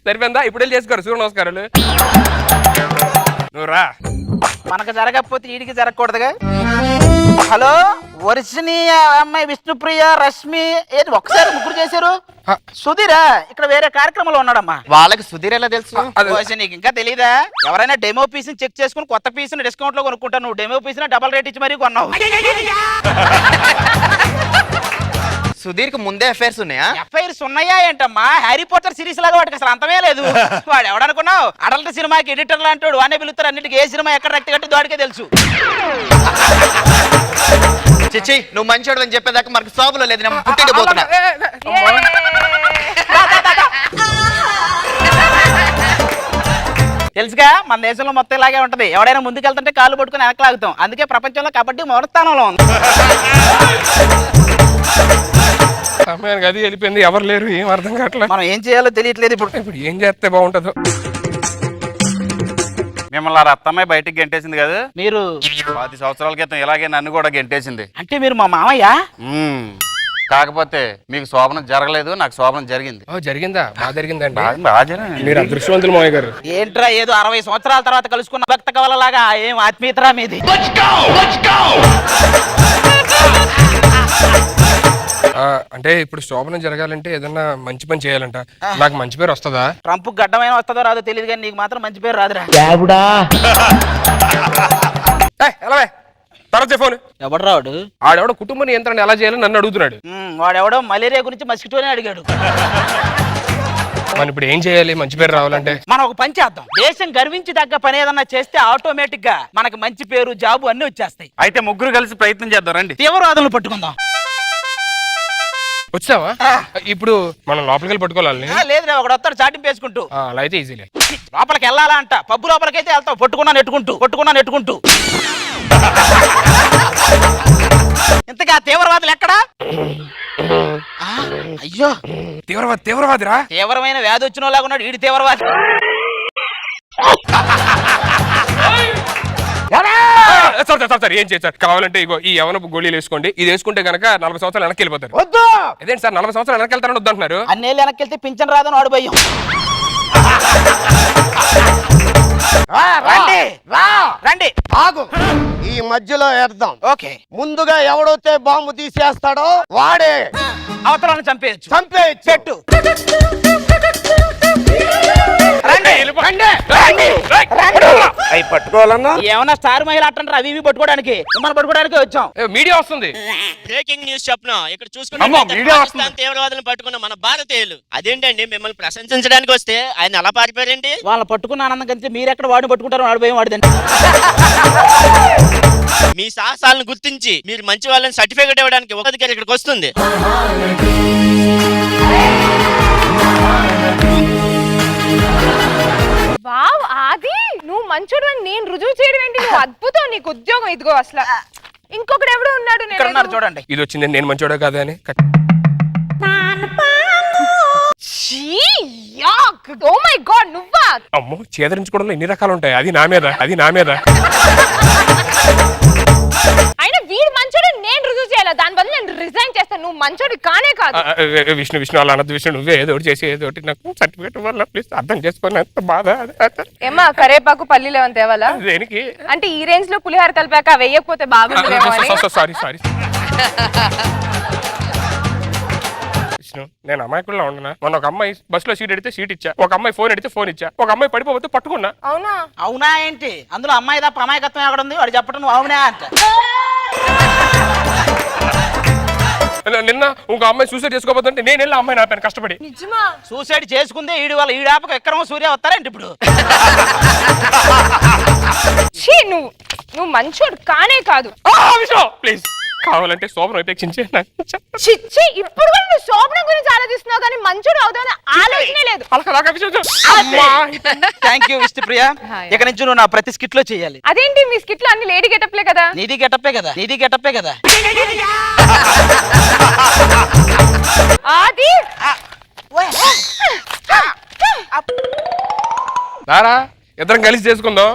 సరిపోయిందా? ఇప్పుడు వెళ్ళి చేసుకోరు. సూర్య నమస్కారాలు. నువ్వు రా. మనకు జరగకపోతే వీడికి జరగకూడదుగా. హలో, వర్షిని అమ్మాయి, విష్ణుప్రియ, రష్మి, ఏది ఒకసారి ముగ్గురు చేశారు. సుధీరా ఇక్కడ వేరే కార్యక్రమంలో ఉన్నాడమ్మా. వాళ్ళకి సుధీర్ ఎలా తెలుసు? నీకు ఇంకా తెలీదా? ఎవరైనా డెమో పీస్ చెక్ చేసుకుని కొత్త పీస్ డిస్కౌంట్ లో కొనుక్కుంటాను. నువ్వు డెమో పీస్ డబల్ రేట్ ఇచ్చి మరీ కొన్నావు. సుధీర్కి ముందే అఫైర్స్ ఉన్నాయా? ఎఫ్ఐఆర్స్ ఉన్నాయా ఏంటమ్మా? హ్యారీ పోటర్ సిరీస్ లాగా వాటికి అసలు అంతమే లేదు. వాడు ఎవడనుకున్నావు? అడల్ట్ సినిమాకి ఎడిటర్ లాంటి వాడినే పిలుస్తారు. అన్నిటికీ ఏ సినిమా ఎక్కడ రక్తి కట్టి వాడికే తెలుసు. చిచ్చి నువ్వు మంచోడు అని చెప్పేదాకా మనకు శోభలో లేదు. నేను పుట్టింటి పోతున్నా. తెలుసుగా మన దేశంలో మొత్తం ఇలాగే ఉంటది. ఎవడైనా ముందుకెళ్తుంటే కాళ్ళు పట్టుకుని వెనకలాగుతాం. అందుకే ప్రపంచంలో కబడ్డీ మొదటి స్థానంలో ఉంది. సమయానికి అది వెళ్ళిపోయింది, ఎవరు లేరు, ఏం అర్థం కావట్లేదు. మనం ఏం చేయాలో తెలియట్లేదు. ఇప్పుడు ఏం చేస్తే బాగుంటుందో. మిమ్మల్ని ఆ రత్తమ్మాయి బయటికి గెంటేసింది కదా, మీరు 10 సంవత్సరాల క్రితం ఇలాగే నన్ను కూడా గెంటేసింది. అంటే మీరు మా మామయ్య? కాకపోతే మీకు శోభనం జరగలేదు, నాకు శోభనం జరిగింది. జరిగిందా? బాగా జరిగిందండి. బాగా జరిగింది. మీరు అదృష్టవంతులు మామయ్య గారు. ఏంట్రా ఏదో 60 సంవత్సరాల తర్వాత కలుసుకున్న భక్త కవలలాగా ఏం ఆత్మీయతరా మీది? అంటే ఇప్పుడు శోభనం జరగాలంటే ఏదన్నా మంచి పని చేయాలంట. నాకు మంచి పేరు వస్తుందా? ట్రంప్ గడ్డమైన వస్తుందో రాదో తెలియదు కానీ నీకు మాత్రం మంచి పేరు రాదురా. తర్వాత ఫోన్ ఎవడు రాడు? ఆడెవడో కుటుంబ నియంత్రణ ఎలా చేయాలని నన్ను అడుగుతున్నాడు. వాడెవడో మలేరియా గురించి మస్కిటోనే అడిగాడు. మనం ఇప్పుడు ఏం చేయాలి మంచి పేరు రావాలంటే? మనం ఒక పని చేద్దాం. దేశం గర్వించి తగ్గ పని ఏదన్నా చేస్తే ఆటోమేటిక్ గా మనకి మంచి పేరు, జాబు అన్ని వచ్చేస్తాయి. అయితే ముగ్గురు కలిసి ప్రయత్నం చేద్దాం రండి. తీవ్రవాదులను పట్టుకుందాం. వచ్చావా? ఇప్పుడు మనం లోపలికి వెళ్ళి పట్టుకోవాలి. లేదు ఒకడు వస్తాడు చాటింపు వేసుకుంటూ. అలా అయితే ఈజీలే. లోపలికి వెళ్ళాలా అంట. పబ్బు లోపలికైతే వెళ్తావు పట్టుకున్నా నెట్టుకుంటూ. ఇంతగా తీవ్రవాదులు ఎక్కడా? అయ్యో తీవ్రవాదిరా. తీవ్రమైన వ్యాధి వచ్చిన లాగా ఉన్నాడు ఈడు తీవ్రవాది. సార్ ఏం చేస్తారు? కావాలంటే ఇగో ఈ యవన గోళీలు వేసుకోండి. ఇది వేసుకుంటే గనక 40 సంవత్సరాలు వెనక్కి వెళ్ళిపోతారు. వద్దు. అదేంటి సార్ 40 సంవత్సరాలు వెనక్కి వెళ్తారని వద్దంటున్నారు? అన్నేళ్ళు వెనక్కి వెళ్తే పింఛన్ రాదని వాడు భయం. రండి ఆగు. ఈ మధ్యలో వేద్దాం. ఓకే. ముందుగా ఎవడైతే బాంబు తీసేస్తాడో వాడే అవతలను చంపేయచ్చు. పెట్టు. అవి పట్టుకోవాలన్నా ఏమన్నా స్టార్ మహిళ అంటారు. అవి ఇవి పట్టుకోవడానికి మిమ్మల్ని పట్టుకోవడానికి వచ్చాం. మీడియా వస్తుంది. బ్రేకింగ్ న్యూస్ చెప్పిన ఇక్కడ చూసుకున్న తీవ్రవాదులను పట్టుకున్న మన భారతీయులు అదేంటండి మిమ్మల్ని ప్రశంసించడానికి వస్తే ఆయన అలా పారిపోయారేంటి? వాళ్ళ పట్టుకున్న ఆనందం కంటే మీరు ఎక్కడ వాడిని పట్టుకుంటారో వాడు భయం వాడిదండి. మీ సాహసాలను గుర్తించి మీరు మంచి వాళ్ళని సర్టిఫికేట్ ఇవ్వడానికి ఒక అధికారి ఇక్కడికి వస్తుంది. వావ్ ఆది నువ్వు మంచోడు అని నేను రుజువు చేయడం ఏంటి? నువ్వు అద్భుతం. నీకు ఉద్యోగం ఇదిగో. అసలు ఇంకొకడు ఎవడో ఉన్నాడు చూడండి. ఇది వచ్చింది నేను మంచోడే కాదా అని. ఓ మై గాడ్ నువ్వా? అమ్మో చేదరించుకోవడంలో ఎన్ని రకాలు ఉంటాయి. అది నా మీద. అయినా వీడు మంచోడు నేను రుజువు చేయాలి. దాని బదులు నేను రిజైన్ చేస్తాను. నువ్వు మంచోడు కానే కాదు. విష్ణు అలా అనద్దు విష్ణు. నువ్వే ఏదో చేసి ఏదో నాకు సర్టిఫికేట్ వల్ల ప్లీజ్ అర్థం చేసుకుని ఎంత బాధ. ఏమా కరేపాకు పల్లీలు ఏమైనా తేవాలా? దేనికి? అంటే ఈ రేంజ్ లో పులిహార కలిపాక వెయ్యకపోతే బాగుంటుందేమో అని. సారీ విష్ణు, నేను అమాయకుల్లో ఉండనా? మొన్న ఒక అమ్మాయి బస్ లో సీట్ ఎడితే సీట్ ఇచ్చా, ఒక అమ్మాయి ఫోన్ ఎడితే ఫోన్ ఇచ్చా, ఒక అమ్మాయి పడిపోతే పట్టుకున్నా. అవునా ఏంటి? అందులో అమ్మాయి తప్ప అమాయకత్వం ఎక్కడ ఉంది? వాడు చెప్పడం నువ్వు అవునా అంట. నిన్న ఇంకో అమ్మాయి సూసైడ్ చేసుకోబోతుంటే నేను వెళ్ళి అమ్మాయి ఆపాను కష్టపడి. సూసైడ్ చేసుకుందే ఈడు వాళ్ళ ఈడాపక ఎక్కడమో సూర్య వస్తారేంటి ఇప్పుడు? నువ్వు మంచోడు కానే కాదు. ప్లీజ్ కావాలంటే శోభనం ఉపేక్షించే. ఇప్పుడు కూడా నువ్వు శోభనం గురించి ఆలోచిస్తున్నావు కానీ మంచోడు అవుతావు ఆలోచనే లేదు. Thank you Vishnupriya. ఇక నుంచి నువ్వు నా ప్రతి స్కిట్ లో చేయాలి. అదేంటి మీ స్కిట్ లో అన్ని లేడీ గెటప్లే కదా? నీది గెటప్పే కదా. ఆది ఇద్దరం కలిసి చేసుకుందాం.